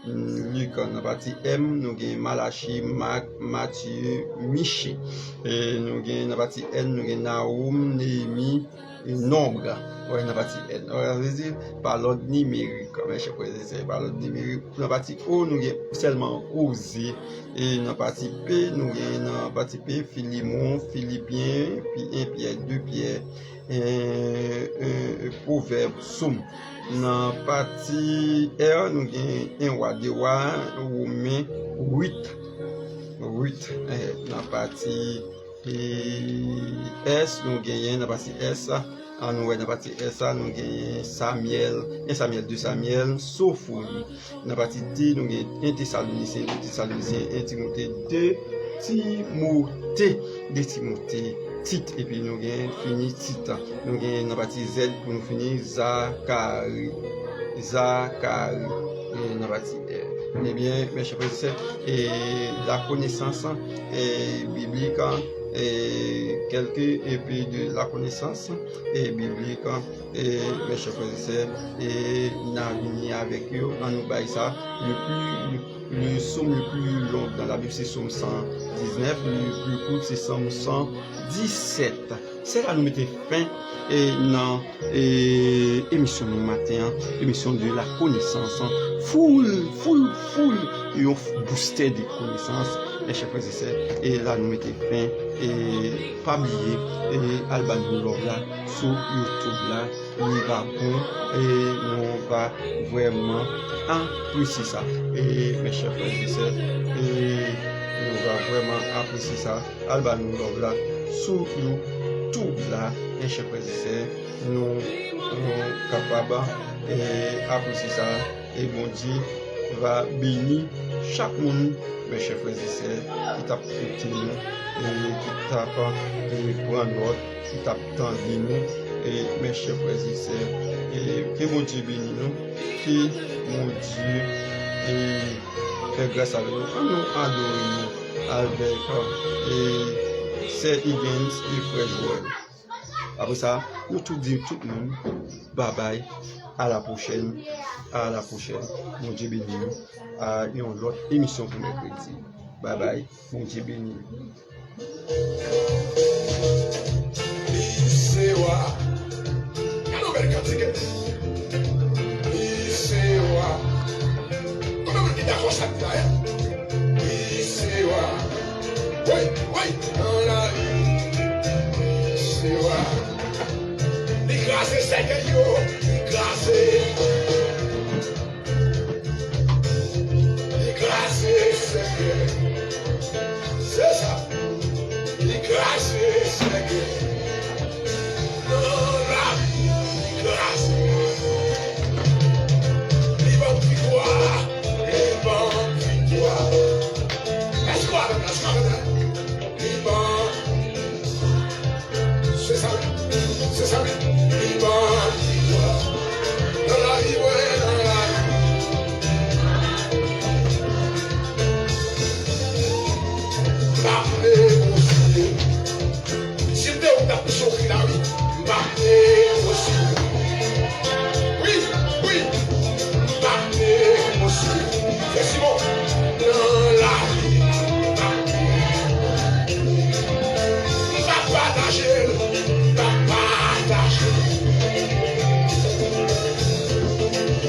Dans la partie M, nous avons Malachie, Marc, Matthieu, Michée. Et nous avons dans la partie N, nous avons Nahum, Néhémie, et Nombre. Ouais, dans la partie N. On veut dire par l'ordre numérique, comme je précise, par l'ordre numérique. Dans la partie O, nous avons seulement Osée. Et dans la partie P, nous avons dans la partie P, Philémon, Philippiens, puis 1 Pierre, 2 Pierre. Proverbe, Somme. Dans la partie R, nous avons un roi, 2 rois, Romains 8. Dans la partie S, nous avons dans la partie S, dans la partie S, nous avons Samuel, 1 Samuel, 2 Samuel, Sophonie. Dans la partie T, nous avons 1 Thessaloniciens, 1 Timothée, 2 Timothée. Titre, et puis nous avons fini titre. Nous avons dans la partie Z pour nous finir Zacharie. Et dans la partie R. Eh bien, mes chers frères et la connaissance biblique, et quelques épées de la connaissance biblique, et mes chers frères et nous avons avec eux, en nous baille ça, le psaume le plus long dans la Bible, c'est psaume 119, le plus court, c'est psaume 117. C'est là nous mettons fin et dans émission du matin, émission de la connaissance, full, et on boostait des connaissances, mes chers frères et sœurs, et là nous mettons fin, et pas oublier, et Alban Boulog là, sur YouTube là, il va bon, et on va vraiment apprécier ça, et mes chers frères et sœurs, et on va vraiment apprécier ça, Alban Boulog là, sur YouTube là, mes chers frères et sœurs, nous capables d'apprécier ça, et bon Dieu va bénir chaque monde, mes chers frères et sœurs, qui t'a écouté nous, et qui t'a prendre note, qui t'a tendu nous, et mes chers frères et sœurs, et que mon Dieu bénisse nous, que mon Dieu fait grâce à nous, nous adorons avec c'est Higgins et Frère Joël. Après ça, nous tout disons tout le monde, bye bye, à la prochaine, mon Dieu bénisse nous. à une autre émission pour mercredi. Bye bye. Bon Dieu béni. C'est ça. Les grâces, c'est que non, la grâce. Les bonnes victoires, les bonnes victoires. Est-ce qu'on a les bonnes? C'est ça, les bonnes victoires. Dans la vie, ouais, dans la vie. Si Deus está por sorrir ali, bater você. Oui, oui, bater você. C'est Simon, dans la vie, va partager, va partager.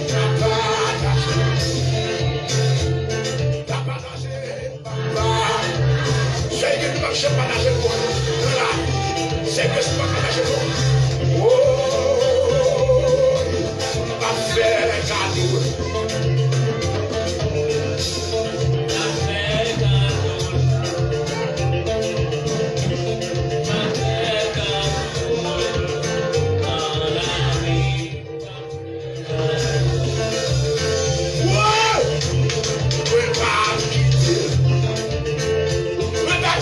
Va partager, va partager, va partager. C'est que tu ne marches pas dans le monde. C'est que c'est pas dans le monde. Oh, va faire un cadeau. Va faire un cadeau. Va faire un cadeau dans la vie. Ouais, je vais pas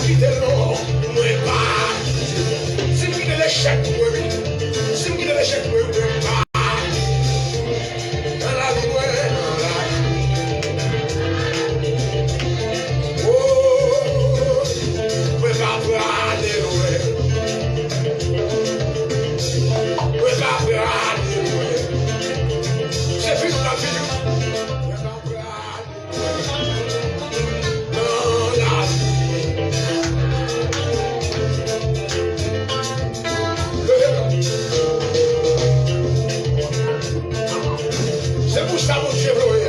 quitter. Non, moi pas. Si vous voulez l'échec, oui. Si vous voulez l'échec, oui, pas. Dans la vie, oui, dans la vie. Oh, oui, pas brader, oui. Oui, pas brader, oui. C'est fini la vie. Oui, pas brader, dans la vie. C'est pour ça mon Dieu bleué.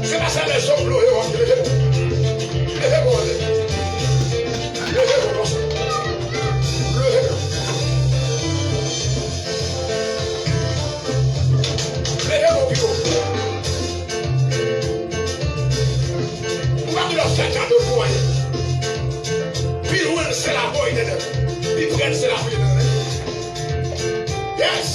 C'est pas ça les hommes bleués. Levez-moi. Levez-moi comme ça. Levez-moi. Levez-moi plutôt. Pourquoi tu leur fais cadeau pour moi? Puis loin c'est la boîte de l'œuf. Puis près c'est la boîte de l'œuf. Yes.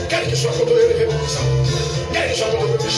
Quel que soit ton élevé pour ça, quel que soit ton élevé,